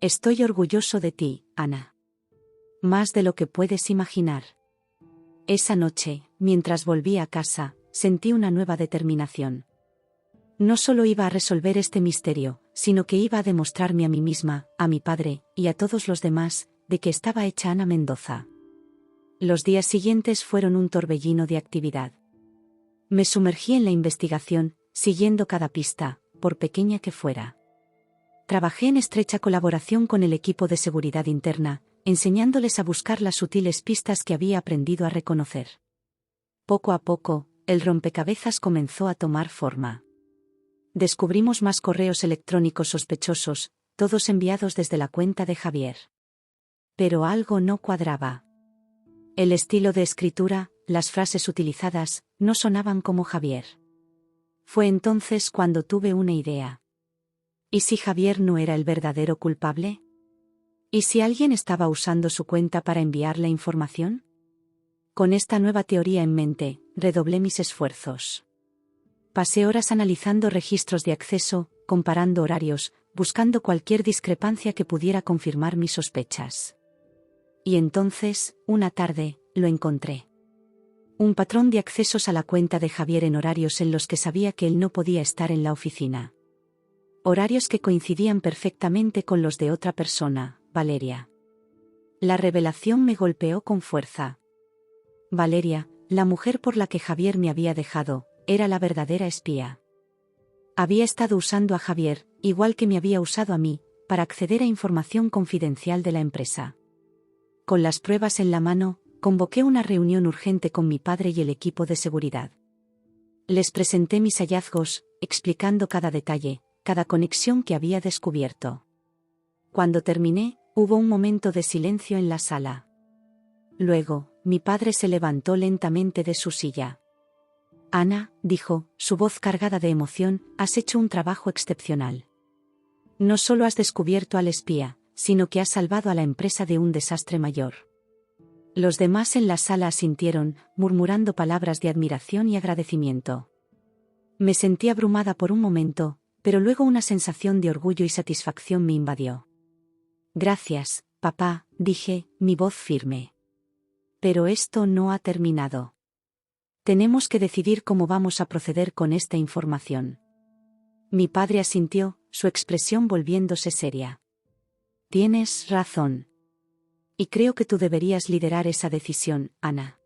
«Estoy orgulloso de ti, Ana. Más de lo que puedes imaginar». Esa noche, mientras volvía a casa, sentí una nueva determinación. No solo iba a resolver este misterio, sino que iba a demostrarme a mí misma, a mi padre, y a todos los demás, de que estaba hecha Ana Mendoza. Los días siguientes fueron un torbellino de actividad. Me sumergí en la investigación, siguiendo cada pista, por pequeña que fuera. Trabajé en estrecha colaboración con el equipo de seguridad interna, enseñándoles a buscar las sutiles pistas que había aprendido a reconocer. Poco a poco, el rompecabezas comenzó a tomar forma. Descubrimos más correos electrónicos sospechosos, todos enviados desde la cuenta de Javier. Pero algo no cuadraba. El estilo de escritura, las frases utilizadas, no sonaban como Javier. Fue entonces cuando tuve una idea. ¿Y si Javier no era el verdadero culpable? ¿Y si alguien estaba usando su cuenta para enviar la información? Con esta nueva teoría en mente, redoblé mis esfuerzos. Pasé horas analizando registros de acceso, comparando horarios, buscando cualquier discrepancia que pudiera confirmar mis sospechas. Y entonces, una tarde, lo encontré. Un patrón de accesos a la cuenta de Javier en horarios en los que sabía que él no podía estar en la oficina. Horarios que coincidían perfectamente con los de otra persona, Valeria. La revelación me golpeó con fuerza. Valeria, la mujer por la que Javier me había dejado, era la verdadera espía. Había estado usando a Javier, igual que me había usado a mí, para acceder a información confidencial de la empresa. Con las pruebas en la mano, convoqué una reunión urgente con mi padre y el equipo de seguridad. Les presenté mis hallazgos, explicando cada detalle, cada conexión que había descubierto. Cuando terminé, hubo un momento de silencio en la sala. Luego, mi padre se levantó lentamente de su silla. «Ana», dijo, su voz cargada de emoción, «has hecho un trabajo excepcional. No solo has descubierto al espía, sino que has salvado a la empresa de un desastre mayor». Los demás en la sala asintieron, murmurando palabras de admiración y agradecimiento. Me sentí abrumada por un momento, pero luego una sensación de orgullo y satisfacción me invadió. «Gracias, papá», dije, mi voz firme. «Pero esto no ha terminado. Tenemos que decidir cómo vamos a proceder con esta información». Mi padre asintió, su expresión volviéndose seria. Tienes razón. Y creo que tú deberías liderar esa decisión, Ana.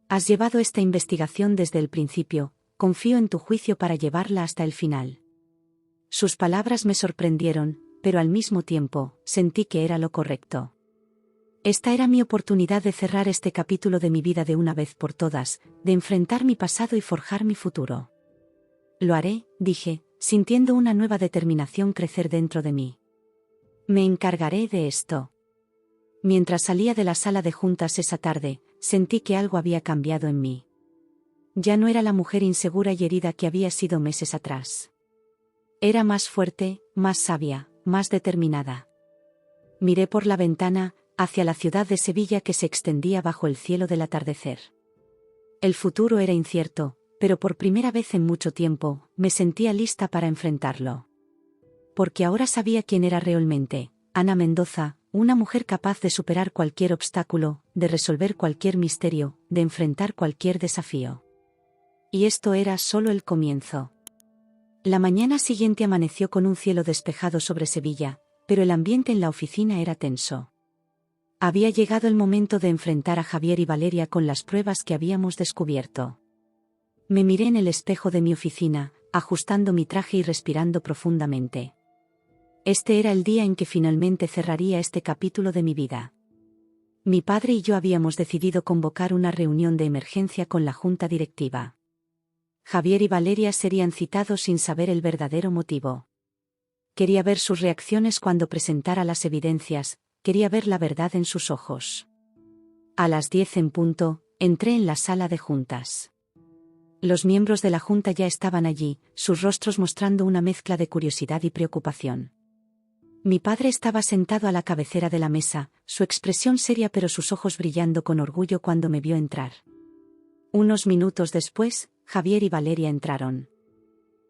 Has llevado esta investigación desde el principio, confío en tu juicio para llevarla hasta el final. Sus palabras me sorprendieron, pero al mismo tiempo, sentí que era lo correcto. Esta era mi oportunidad de cerrar este capítulo de mi vida de una vez por todas, de enfrentar mi pasado y forjar mi futuro. Lo haré, dije, sintiendo una nueva determinación crecer dentro de mí. Me encargaré de esto. Mientras salía de la sala de juntas esa tarde, sentí que algo había cambiado en mí. Ya no era la mujer insegura y herida que había sido meses atrás. Era más fuerte, más sabia, más determinada. Miré por la ventana, hacia la ciudad de Sevilla que se extendía bajo el cielo del atardecer. El futuro era incierto, pero por primera vez en mucho tiempo, me sentía lista para enfrentarlo. Porque ahora sabía quién era realmente, Ana Mendoza, una mujer capaz de superar cualquier obstáculo, de resolver cualquier misterio, de enfrentar cualquier desafío. Y esto era solo el comienzo. La mañana siguiente amaneció con un cielo despejado sobre Sevilla, pero el ambiente en la oficina era tenso. Había llegado el momento de enfrentar a Javier y Valeria con las pruebas que habíamos descubierto. Me miré en el espejo de mi oficina, ajustando mi traje y respirando profundamente. Este era el día en que finalmente cerraría este capítulo de mi vida. Mi padre y yo habíamos decidido convocar una reunión de emergencia con la junta directiva. Javier y Valeria serían citados sin saber el verdadero motivo. Quería ver sus reacciones cuando presentara las evidencias, quería ver la verdad en sus ojos. A las 10 en punto, entré en la sala de juntas. Los miembros de la junta ya estaban allí, sus rostros mostrando una mezcla de curiosidad y preocupación. Mi padre estaba sentado a la cabecera de la mesa, su expresión seria pero sus ojos brillando con orgullo cuando me vio entrar. Unos minutos después, Javier y Valeria entraron.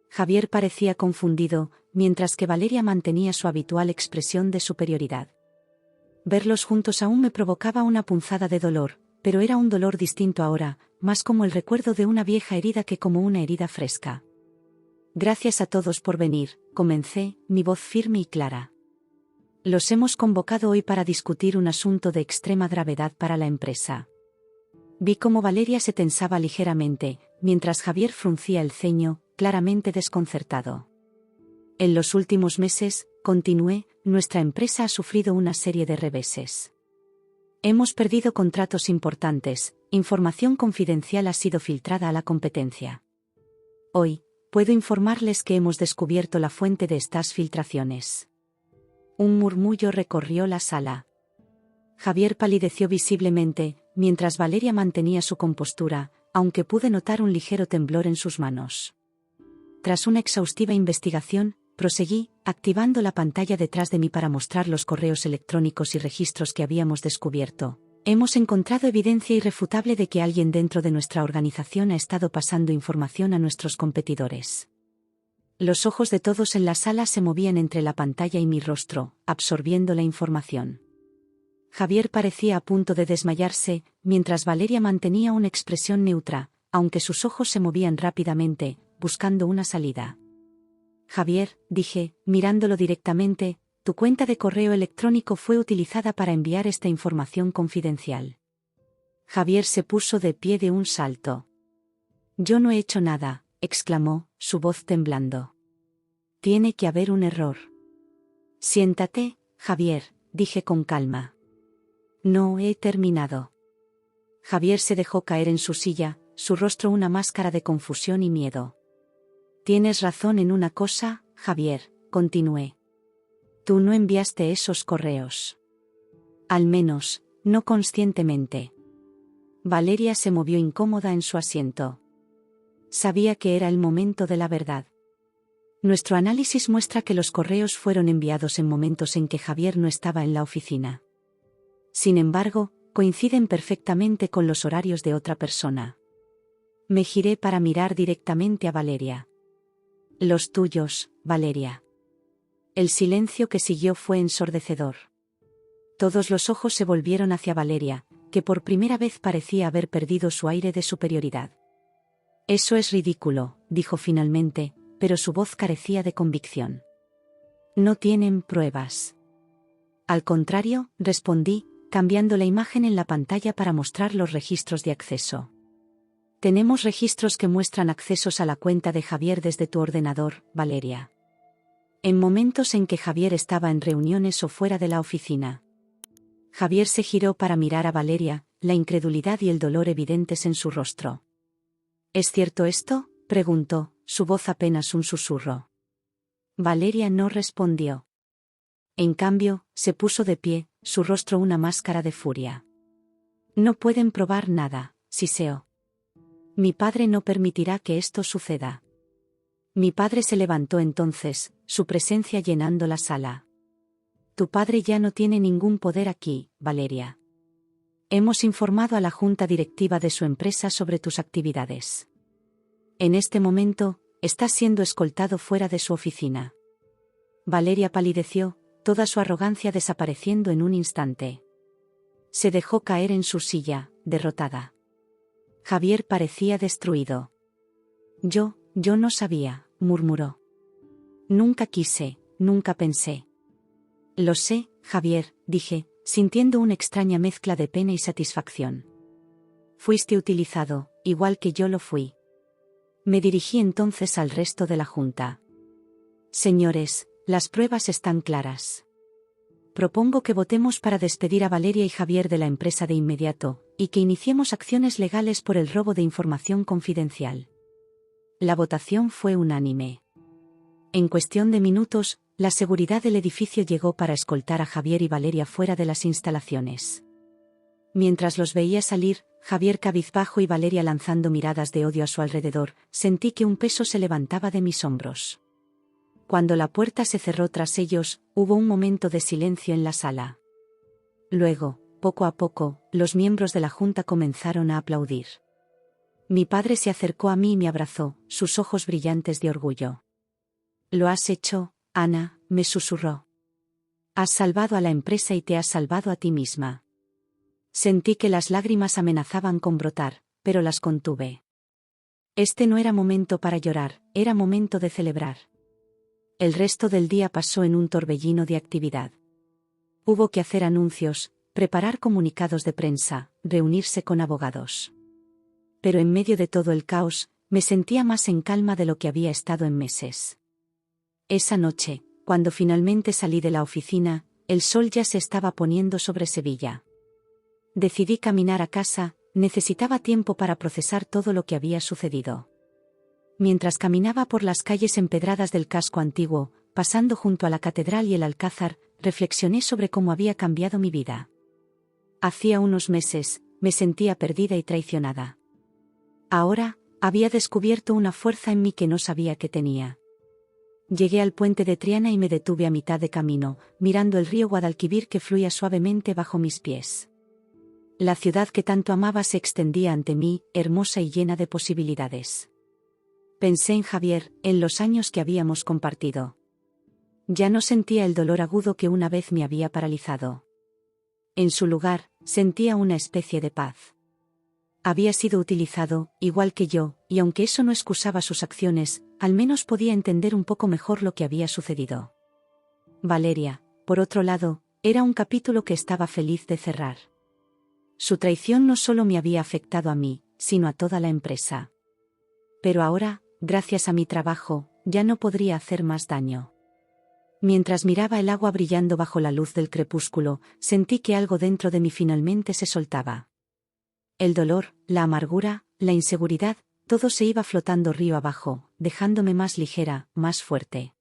Javier parecía confundido, mientras que Valeria mantenía su habitual expresión de superioridad. Verlos juntos aún me provocaba una punzada de dolor, pero era un dolor distinto ahora, más como el recuerdo de una vieja herida que como una herida fresca. Gracias a todos por venir, comencé, mi voz firme y clara. Los hemos convocado hoy para discutir un asunto de extrema gravedad para la empresa. Vi cómo Valeria se tensaba ligeramente, mientras Javier fruncía el ceño, claramente desconcertado. En los últimos meses, continué, nuestra empresa ha sufrido una serie de reveses. Hemos perdido contratos importantes, información confidencial ha sido filtrada a la competencia. Hoy, puedo informarles que hemos descubierto la fuente de estas filtraciones. Un murmullo recorrió la sala. Javier palideció visiblemente, mientras Valeria mantenía su compostura, aunque pude notar un ligero temblor en sus manos. Tras una exhaustiva investigación, proseguí, activando la pantalla detrás de mí para mostrar los correos electrónicos y registros que habíamos descubierto. Hemos encontrado evidencia irrefutable de que alguien dentro de nuestra organización ha estado pasando información a nuestros competidores. Los ojos de todos en la sala se movían entre la pantalla y mi rostro, absorbiendo la información. Javier parecía a punto de desmayarse, mientras Valeria mantenía una expresión neutra, aunque sus ojos se movían rápidamente, buscando una salida. Javier, dije, mirándolo directamente, tu cuenta de correo electrónico fue utilizada para enviar esta información confidencial. Javier se puso de pie de un salto. Yo no he hecho nada, exclamó, su voz temblando. Tiene que haber un error. Siéntate, Javier, dije con calma. No he terminado. Javier se dejó caer en su silla, su rostro una máscara de confusión y miedo. Tienes razón en una cosa, Javier, continué. Tú no enviaste esos correos. Al menos, no conscientemente. Valeria se movió incómoda en su asiento. Sabía que era el momento de la verdad. Nuestro análisis muestra que los correos fueron enviados en momentos en que Javier no estaba en la oficina. Sin embargo, coinciden perfectamente con los horarios de otra persona. Me giré para mirar directamente a Valeria. Los tuyos, Valeria. El silencio que siguió fue ensordecedor. Todos los ojos se volvieron hacia Valeria, que por primera vez parecía haber perdido su aire de superioridad. Eso es ridículo, dijo finalmente, pero su voz carecía de convicción. No tienen pruebas. Al contrario, respondí, cambiando la imagen en la pantalla para mostrar los registros de acceso. Tenemos registros que muestran accesos a la cuenta de Javier desde tu ordenador, Valeria. En momentos en que Javier estaba en reuniones o fuera de la oficina. Javier se giró para mirar a Valeria, la incredulidad y el dolor evidentes en su rostro. ¿Es cierto esto?, preguntó, su voz apenas un susurro. Valeria no respondió. En cambio, se puso de pie, su rostro una máscara de furia. No pueden probar nada, siseó. Mi padre no permitirá que esto suceda. Mi padre se levantó entonces, su presencia llenando la sala. Tu padre ya no tiene ningún poder aquí, Valeria. Hemos informado a la junta directiva de su empresa sobre tus actividades. En este momento, estás siendo escoltado fuera de su oficina. Valeria palideció, toda su arrogancia desapareciendo en un instante. Se dejó caer en su silla, derrotada. Javier parecía destruido. Yo no sabía, murmuró. Nunca quise, nunca pensé. Lo sé, Javier, dije, sintiendo una extraña mezcla de pena y satisfacción. Fuiste utilizado, igual que yo lo fui. Me dirigí entonces al resto de la junta. Señores, las pruebas están claras. Propongo que votemos para despedir a Valeria y Javier de la empresa de inmediato, y que iniciemos acciones legales por el robo de información confidencial. La votación fue unánime. En cuestión de minutos, la seguridad del edificio llegó para escoltar a Javier y Valeria fuera de las instalaciones. Mientras los veía salir, Javier cabizbajo y Valeria lanzando miradas de odio a su alrededor, sentí que un peso se levantaba de mis hombros. Cuando la puerta se cerró tras ellos, hubo un momento de silencio en la sala. Luego, poco a poco, los miembros de la junta comenzaron a aplaudir. Mi padre se acercó a mí y me abrazó, sus ojos brillantes de orgullo. Lo has hecho, Ana, me susurró. Has salvado a la empresa y te has salvado a ti misma. Sentí que las lágrimas amenazaban con brotar, pero las contuve. Este no era momento para llorar, era momento de celebrar. El resto del día pasó en un torbellino de actividad. Hubo que hacer anuncios, preparar comunicados de prensa, reunirse con abogados. Pero en medio de todo el caos, me sentía más en calma de lo que había estado en meses. Esa noche, cuando finalmente salí de la oficina, el sol ya se estaba poniendo sobre Sevilla. Decidí caminar a casa, necesitaba tiempo para procesar todo lo que había sucedido. Mientras caminaba por las calles empedradas del casco antiguo, pasando junto a la catedral y el alcázar, reflexioné sobre cómo había cambiado mi vida. Hacía unos meses, me sentía perdida y traicionada. Ahora, había descubierto una fuerza en mí que no sabía que tenía. Llegué al puente de Triana y me detuve a mitad de camino, mirando el río Guadalquivir que fluía suavemente bajo mis pies. La ciudad que tanto amaba se extendía ante mí, hermosa y llena de posibilidades. Pensé en Javier, en los años que habíamos compartido. Ya no sentía el dolor agudo que una vez me había paralizado. En su lugar, sentía una especie de paz. Había sido utilizado, igual que yo, y aunque eso no excusaba sus acciones, al menos podía entender un poco mejor lo que había sucedido. Valeria, por otro lado, era un capítulo que estaba feliz de cerrar. Su traición no solo me había afectado a mí, sino a toda la empresa. Pero ahora, gracias a mi trabajo, ya no podría hacer más daño. Mientras miraba el agua brillando bajo la luz del crepúsculo, sentí que algo dentro de mí finalmente se soltaba. El dolor, la amargura, la inseguridad, todo se iba flotando río abajo, dejándome más ligera, más fuerte.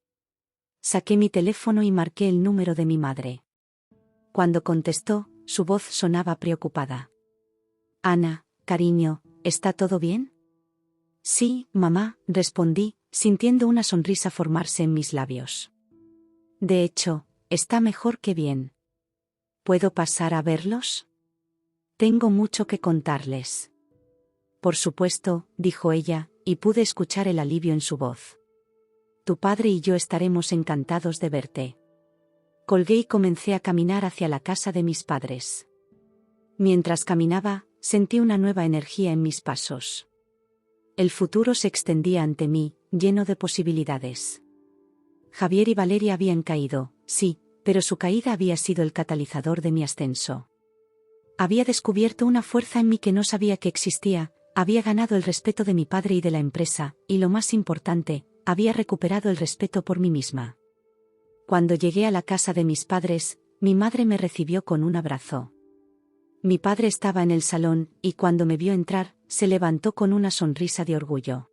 Saqué mi teléfono y marqué el número de mi madre. Cuando contestó, su voz sonaba preocupada. Ana, cariño, ¿está todo bien? Sí, mamá, respondí, sintiendo una sonrisa formarse en mis labios. De hecho, está mejor que bien. ¿Puedo pasar a verlos? Tengo mucho que contarles. Por supuesto, dijo ella, y pude escuchar el alivio en su voz. Tu padre y yo estaremos encantados de verte. Colgué y comencé a caminar hacia la casa de mis padres. Mientras caminaba, sentí una nueva energía en mis pasos. El futuro se extendía ante mí, lleno de posibilidades. Javier y Valeria habían caído, sí, pero su caída había sido el catalizador de mi ascenso. Había descubierto una fuerza en mí que no sabía que existía, había ganado el respeto de mi padre y de la empresa, y lo más importante, había recuperado el respeto por mí misma. Cuando llegué a la casa de mis padres, mi madre me recibió con un abrazo. Mi padre estaba en el salón, y cuando me vio entrar, se levantó con una sonrisa de orgullo.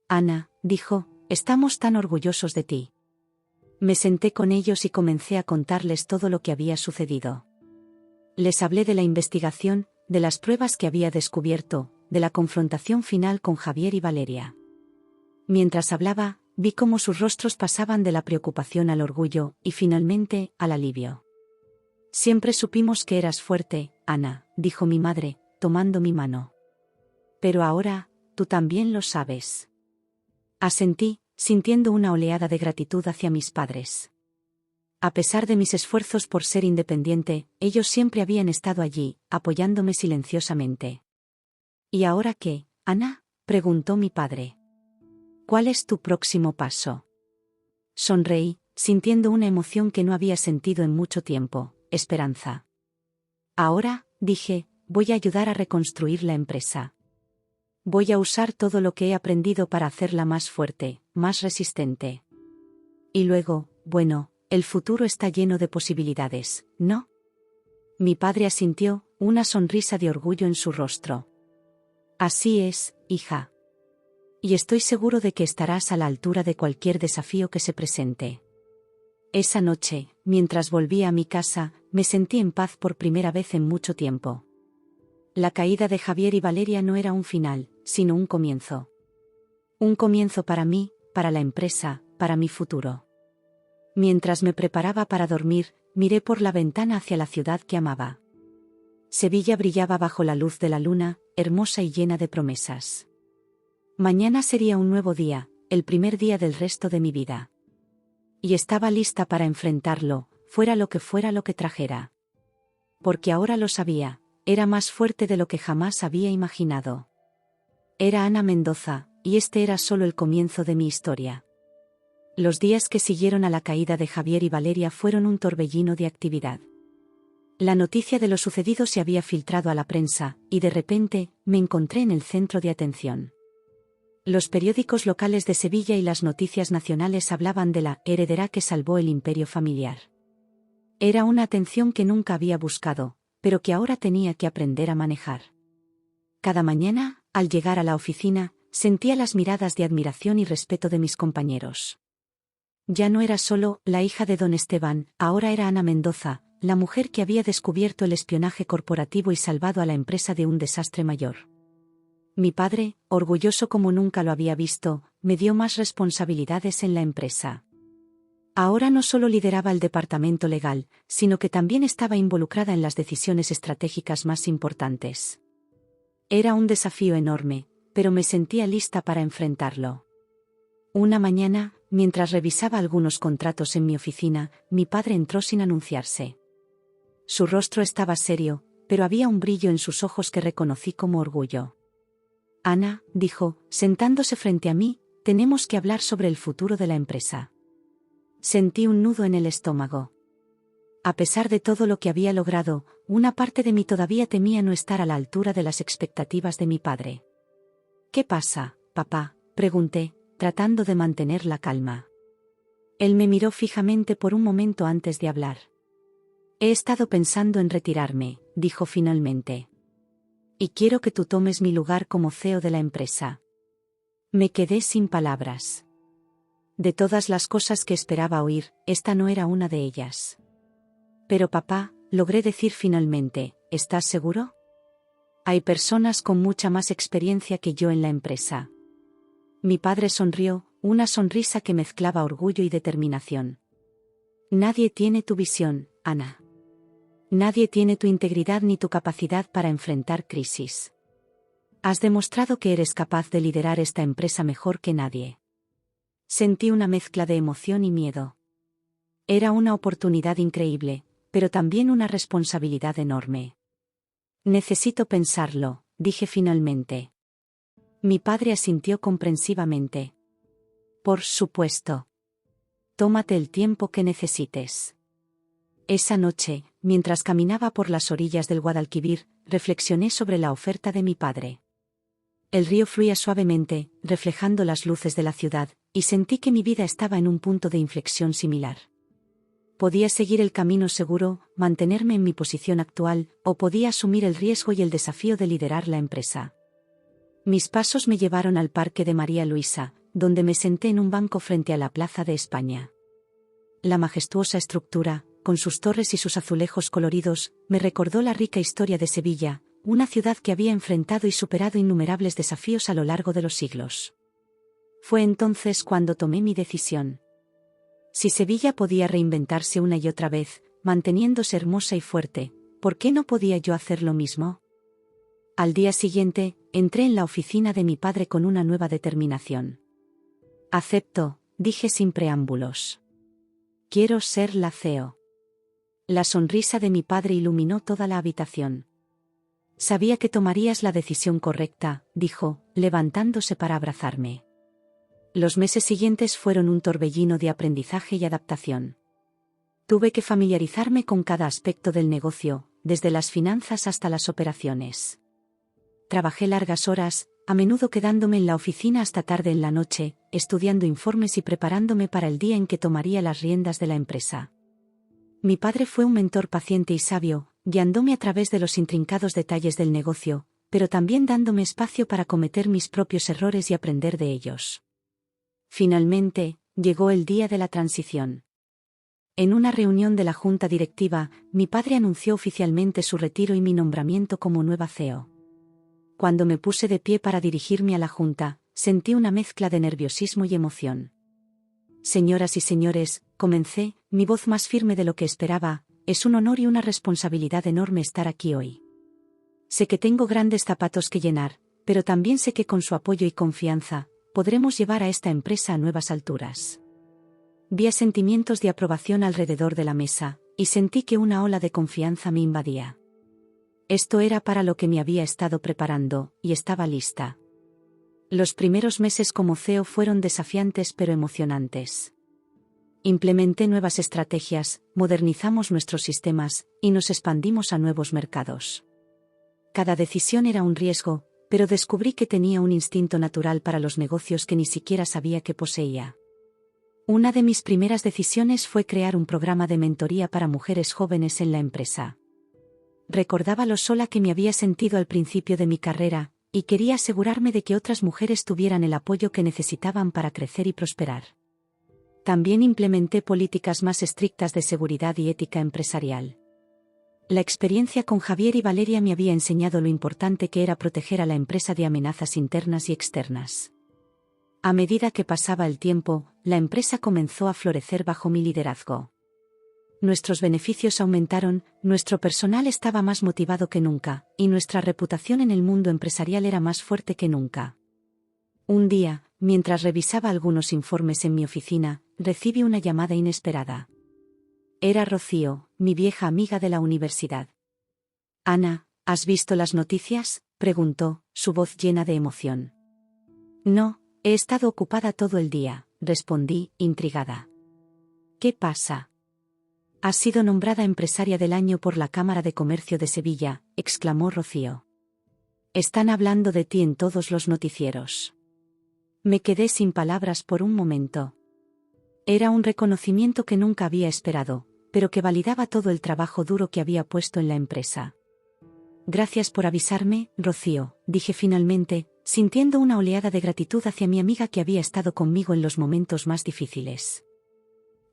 Ana, dijo, estamos tan orgullosos de ti. Me senté con ellos y comencé a contarles todo lo que había sucedido. Les hablé de la investigación, de las pruebas que había descubierto, de la confrontación final con Javier y Valeria. Mientras hablaba, vi cómo sus rostros pasaban de la preocupación al orgullo, y finalmente, al alivio. Siempre supimos que eras fuerte, Ana, dijo mi madre, tomando mi mano. Pero ahora, tú también lo sabes. Asentí, sintiendo una oleada de gratitud hacia mis padres. A pesar de mis esfuerzos por ser independiente, ellos siempre habían estado allí, apoyándome silenciosamente. ¿Y ahora qué, Ana?, preguntó mi padre. ¿Cuál es tu próximo paso? Sonreí, sintiendo una emoción que no había sentido en mucho tiempo, esperanza. Ahora, dije, voy a ayudar a reconstruir la empresa. Voy a usar todo lo que he aprendido para hacerla más fuerte, más resistente. Y luego, bueno, el futuro está lleno de posibilidades, ¿no? Mi padre asintió, una sonrisa de orgullo en su rostro. Así es, hija. Y estoy seguro de que estarás a la altura de cualquier desafío que se presente. Esa noche, mientras volvía a mi casa, me sentí en paz por primera vez en mucho tiempo. La caída de Javier y Valeria no era un final, sino un comienzo. Un comienzo para mí, para la empresa, para mi futuro. Mientras me preparaba para dormir, miré por la ventana hacia la ciudad que amaba. Sevilla brillaba bajo la luz de la luna, hermosa y llena de promesas. Mañana sería un nuevo día, el primer día del resto de mi vida. Y estaba lista para enfrentarlo, fuera lo que trajera. Porque ahora lo sabía, era más fuerte de lo que jamás había imaginado. Era Ana Mendoza, y este era solo el comienzo de mi historia. Los días que siguieron a la caída de Javier y Valeria fueron un torbellino de actividad. La noticia de lo sucedido se había filtrado a la prensa, y de repente, me encontré en el centro de atención. Los periódicos locales de Sevilla y las noticias nacionales hablaban de la heredera que salvó el imperio familiar. Era una atención que nunca había buscado, pero que ahora tenía que aprender a manejar. Cada mañana, al llegar a la oficina, sentía las miradas de admiración y respeto de mis compañeros. Ya no era solo la hija de don Esteban, ahora era Ana Mendoza, la mujer que había descubierto el espionaje corporativo y salvado a la empresa de un desastre mayor. Mi padre, orgulloso como nunca lo había visto, me dio más responsabilidades en la empresa. Ahora no solo lideraba el departamento legal, sino que también estaba involucrada en las decisiones estratégicas más importantes. Era un desafío enorme, pero me sentía lista para enfrentarlo. Una mañana, mientras revisaba algunos contratos en mi oficina, mi padre entró sin anunciarse. Su rostro estaba serio, pero había un brillo en sus ojos que reconocí como orgullo. Ana, dijo, sentándose frente a mí, tenemos que hablar sobre el futuro de la empresa. Sentí un nudo en el estómago. A pesar de todo lo que había logrado, una parte de mí todavía temía no estar a la altura de las expectativas de mi padre. ¿Qué pasa, papá?, pregunté, tratando de mantener la calma. Él me miró fijamente por un momento antes de hablar. He estado pensando en retirarme, dijo finalmente. Y quiero que tú tomes mi lugar como CEO de la empresa. Me quedé sin palabras. De todas las cosas que esperaba oír, esta no era una de ellas. Pero papá, logré decir finalmente, ¿estás seguro? Hay personas con mucha más experiencia que yo en la empresa. Mi padre sonrió, una sonrisa que mezclaba orgullo y determinación. Nadie tiene tu visión, Ana. Nadie tiene tu integridad ni tu capacidad para enfrentar crisis. Has demostrado que eres capaz de liderar esta empresa mejor que nadie. Sentí una mezcla de emoción y miedo. Era una oportunidad increíble, pero también una responsabilidad enorme. Necesito pensarlo, dije finalmente. Mi padre asintió comprensivamente. Por supuesto. Tómate el tiempo que necesites. Esa noche, mientras caminaba por las orillas del Guadalquivir, reflexioné sobre la oferta de mi padre. El río fluía suavemente, reflejando las luces de la ciudad, y sentí que mi vida estaba en un punto de inflexión similar. Podía seguir el camino seguro, mantenerme en mi posición actual, o podía asumir el riesgo y el desafío de liderar la empresa. Mis pasos me llevaron al Parque de María Luisa, donde me senté en un banco frente a la Plaza de España. La majestuosa estructura, con sus torres y sus azulejos coloridos, me recordó la rica historia de Sevilla, una ciudad que había enfrentado y superado innumerables desafíos a lo largo de los siglos. Fue entonces cuando tomé mi decisión. Si Sevilla podía reinventarse una y otra vez, manteniéndose hermosa y fuerte, ¿por qué no podía yo hacer lo mismo? Al día siguiente, entré en la oficina de mi padre con una nueva determinación. Acepto, dije sin preámbulos. Quiero ser la CEO. La sonrisa de mi padre iluminó toda la habitación. Sabía que tomarías la decisión correcta, dijo, levantándose para abrazarme. Los meses siguientes fueron un torbellino de aprendizaje y adaptación. Tuve que familiarizarme con cada aspecto del negocio, desde las finanzas hasta las operaciones. Trabajé largas horas, a menudo quedándome en la oficina hasta tarde en la noche, estudiando informes y preparándome para el día en que tomaría las riendas de la empresa. Mi padre fue un mentor paciente y sabio, guiándome a través de los intrincados detalles del negocio, pero también dándome espacio para cometer mis propios errores y aprender de ellos. Finalmente, llegó el día de la transición. En una reunión de la junta directiva, mi padre anunció oficialmente su retiro y mi nombramiento como nueva CEO. Cuando me puse de pie para dirigirme a la junta, sentí una mezcla de nerviosismo y emoción. Señoras y señores, comencé, mi voz más firme de lo que esperaba, es un honor y una responsabilidad enorme estar aquí hoy. Sé que tengo grandes zapatos que llenar, pero también sé que con su apoyo y confianza, podremos llevar a esta empresa a nuevas alturas. Vi sentimientos de aprobación alrededor de la mesa, y sentí que una ola de confianza me invadía. Esto era para lo que me había estado preparando, y estaba lista. Los primeros meses como CEO fueron desafiantes pero emocionantes. Implementé nuevas estrategias, modernizamos nuestros sistemas, y nos expandimos a nuevos mercados. Cada decisión era un riesgo, pero descubrí que tenía un instinto natural para los negocios que ni siquiera sabía que poseía. Una de mis primeras decisiones fue crear un programa de mentoría para mujeres jóvenes en la empresa. Recordaba lo sola que me había sentido al principio de mi carrera, y quería asegurarme de que otras mujeres tuvieran el apoyo que necesitaban para crecer y prosperar. También implementé políticas más estrictas de seguridad y ética empresarial. La experiencia con Javier y Valeria me había enseñado lo importante que era proteger a la empresa de amenazas internas y externas. A medida que pasaba el tiempo, la empresa comenzó a florecer bajo mi liderazgo. Nuestros beneficios aumentaron, nuestro personal estaba más motivado que nunca, y nuestra reputación en el mundo empresarial era más fuerte que nunca. Un día, mientras revisaba algunos informes en mi oficina, recibí una llamada inesperada. Era Rocío, mi vieja amiga de la universidad. Ana, ¿has visto las noticias?, preguntó, su voz llena de emoción. No, he estado ocupada todo el día, respondí, intrigada. ¿Qué pasa? Has sido nombrada empresaria del año por la Cámara de Comercio de Sevilla, exclamó Rocío. Están hablando de ti en todos los noticieros. Me quedé sin palabras por un momento. Era un reconocimiento que nunca había esperado, pero que validaba todo el trabajo duro que había puesto en la empresa. Gracias por avisarme, Rocío, dije finalmente, sintiendo una oleada de gratitud hacia mi amiga que había estado conmigo en los momentos más difíciles.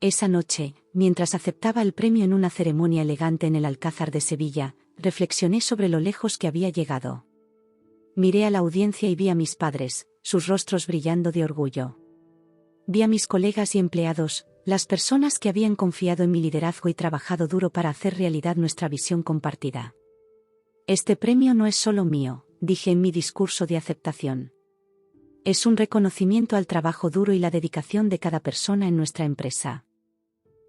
Esa noche, mientras aceptaba el premio en una ceremonia elegante en el Alcázar de Sevilla, reflexioné sobre lo lejos que había llegado. Miré a la audiencia y vi a mis padres, sus rostros brillando de orgullo. Vi a mis colegas y empleados, las personas que habían confiado en mi liderazgo y trabajado duro para hacer realidad nuestra visión compartida. Este premio no es solo mío, dije en mi discurso de aceptación. Es un reconocimiento al trabajo duro y la dedicación de cada persona en nuestra empresa.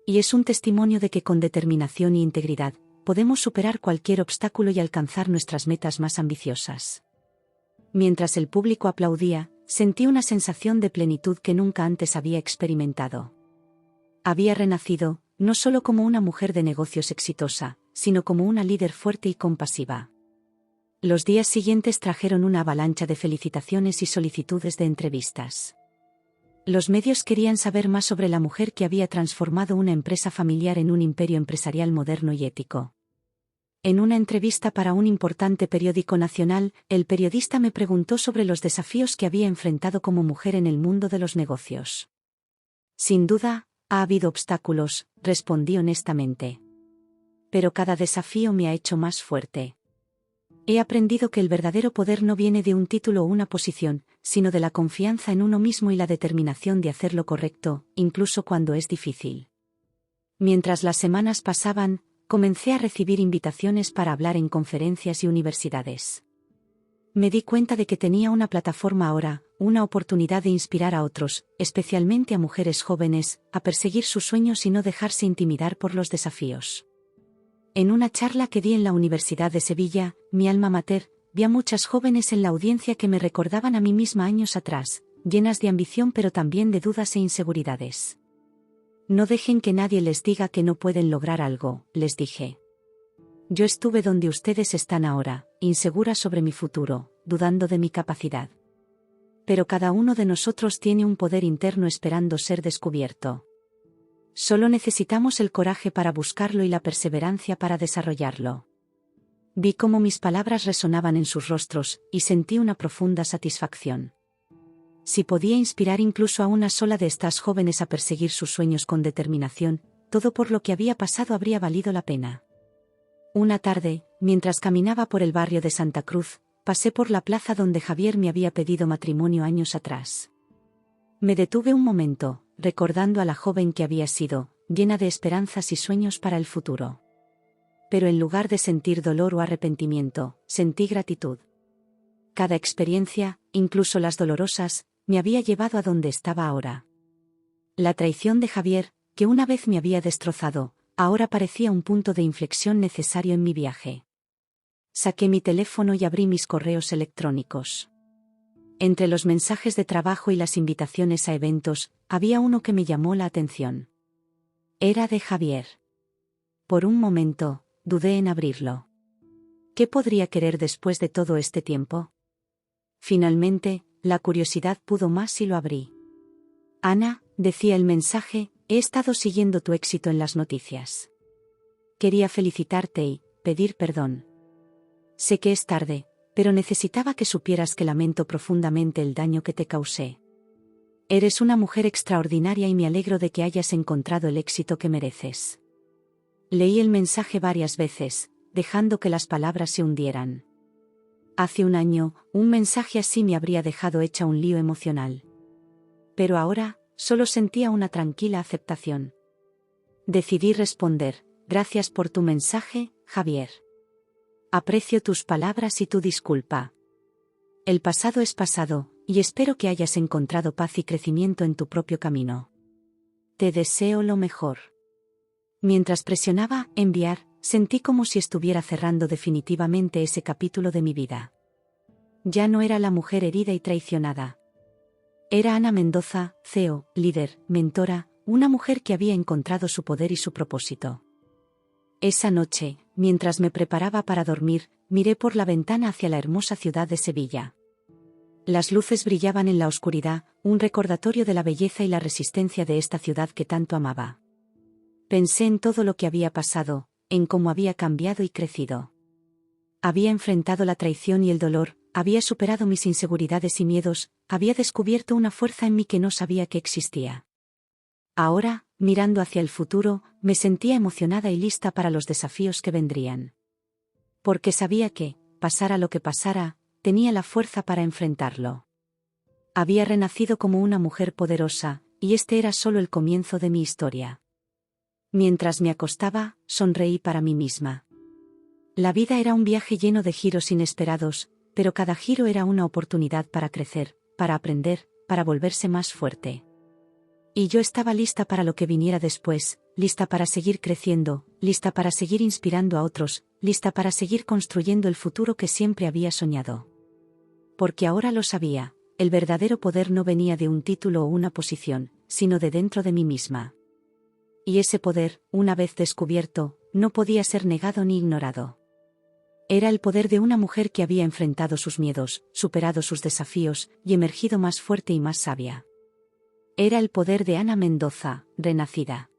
Y es un testimonio de que con determinación y integridad, podemos superar cualquier obstáculo y alcanzar nuestras metas más ambiciosas. Mientras el público aplaudía, sentí una sensación de plenitud que nunca antes había experimentado. Había renacido, no solo como una mujer de negocios exitosa, sino como una líder fuerte y compasiva. Los días siguientes trajeron una avalancha de felicitaciones y solicitudes de entrevistas. Los medios querían saber más sobre la mujer que había transformado una empresa familiar en un imperio empresarial moderno y ético. En una entrevista para un importante periódico nacional, el periodista me preguntó sobre los desafíos que había enfrentado como mujer en el mundo de los negocios. Sin duda, ha habido obstáculos, respondí honestamente. Pero cada desafío me ha hecho más fuerte. He aprendido que el verdadero poder no viene de un título o una posición, sino de la confianza en uno mismo y la determinación de hacer lo correcto, incluso cuando es difícil. Mientras las semanas pasaban, comencé a recibir invitaciones para hablar en conferencias y universidades. Me di cuenta de que tenía una plataforma ahora, una oportunidad de inspirar a otros, especialmente a mujeres jóvenes, a perseguir sus sueños y no dejarse intimidar por los desafíos. En una charla que di en la Universidad de Sevilla, mi alma mater, vi a muchas jóvenes en la audiencia que me recordaban a mí misma años atrás, llenas de ambición pero también de dudas e inseguridades. No dejen que nadie les diga que no pueden lograr algo, les dije. Yo estuve donde ustedes están ahora, insegura sobre mi futuro, dudando de mi capacidad. Pero cada uno de nosotros tiene un poder interno esperando ser descubierto. Solo necesitamos el coraje para buscarlo y la perseverancia para desarrollarlo. Vi cómo mis palabras resonaban en sus rostros, y sentí una profunda satisfacción. Si podía inspirar incluso a una sola de estas jóvenes a perseguir sus sueños con determinación, todo por lo que había pasado habría valido la pena. Una tarde, mientras caminaba por el barrio de Santa Cruz, pasé por la plaza donde Javier me había pedido matrimonio años atrás. Me detuve un momento, recordando a la joven que había sido, llena de esperanzas y sueños para el futuro. Pero en lugar de sentir dolor o arrepentimiento, sentí gratitud. Cada experiencia, incluso las dolorosas, me había llevado a donde estaba ahora. La traición de Javier, que una vez me había destrozado, ahora parecía un punto de inflexión necesario en mi viaje. Saqué mi teléfono y abrí mis correos electrónicos. Entre los mensajes de trabajo y las invitaciones a eventos, había uno que me llamó la atención. Era de Javier. Por un momento, dudé en abrirlo. ¿Qué podría querer después de todo este tiempo? Finalmente, la curiosidad pudo más y lo abrí. Ana, decía el mensaje, he estado siguiendo tu éxito en las noticias. Quería felicitarte y pedir perdón. Sé que es tarde, pero necesitaba que supieras que lamento profundamente el daño que te causé. Eres una mujer extraordinaria y me alegro de que hayas encontrado el éxito que mereces. Leí el mensaje varias veces, dejando que las palabras se hundieran. Hace un año, un mensaje así me habría dejado hecha un lío emocional. Pero ahora, solo sentía una tranquila aceptación. Decidí responder, gracias por tu mensaje, Javier. Aprecio tus palabras y tu disculpa. El pasado es pasado, y espero que hayas encontrado paz y crecimiento en tu propio camino. Te deseo lo mejor. Mientras presionaba enviar, sentí como si estuviera cerrando definitivamente ese capítulo de mi vida. Ya no era la mujer herida y traicionada. Era Ana Mendoza, CEO, líder, mentora, una mujer que había encontrado su poder y su propósito. Esa noche, mientras me preparaba para dormir, miré por la ventana hacia la hermosa ciudad de Sevilla. Las luces brillaban en la oscuridad, un recordatorio de la belleza y la resistencia de esta ciudad que tanto amaba. Pensé en todo lo que había pasado, en cómo había cambiado y crecido. Había enfrentado la traición y el dolor, había superado mis inseguridades y miedos, había descubierto una fuerza en mí que no sabía que existía. Ahora, mirando hacia el futuro, me sentía emocionada y lista para los desafíos que vendrían. Porque sabía que, pasara lo que pasara, tenía la fuerza para enfrentarlo. Había renacido como una mujer poderosa, y este era solo el comienzo de mi historia. Mientras me acostaba, sonreí para mí misma. La vida era un viaje lleno de giros inesperados, pero cada giro era una oportunidad para crecer, para aprender, para volverse más fuerte. Y yo estaba lista para lo que viniera después, lista para seguir creciendo, lista para seguir inspirando a otros, lista para seguir construyendo el futuro que siempre había soñado. Porque ahora lo sabía, el verdadero poder no venía de un título o una posición, sino de dentro de mí misma. Y ese poder, una vez descubierto, no podía ser negado ni ignorado. Era el poder de una mujer que había enfrentado sus miedos, superado sus desafíos, y emergido más fuerte y más sabia. Era el poder de Ana Mendoza, renacida.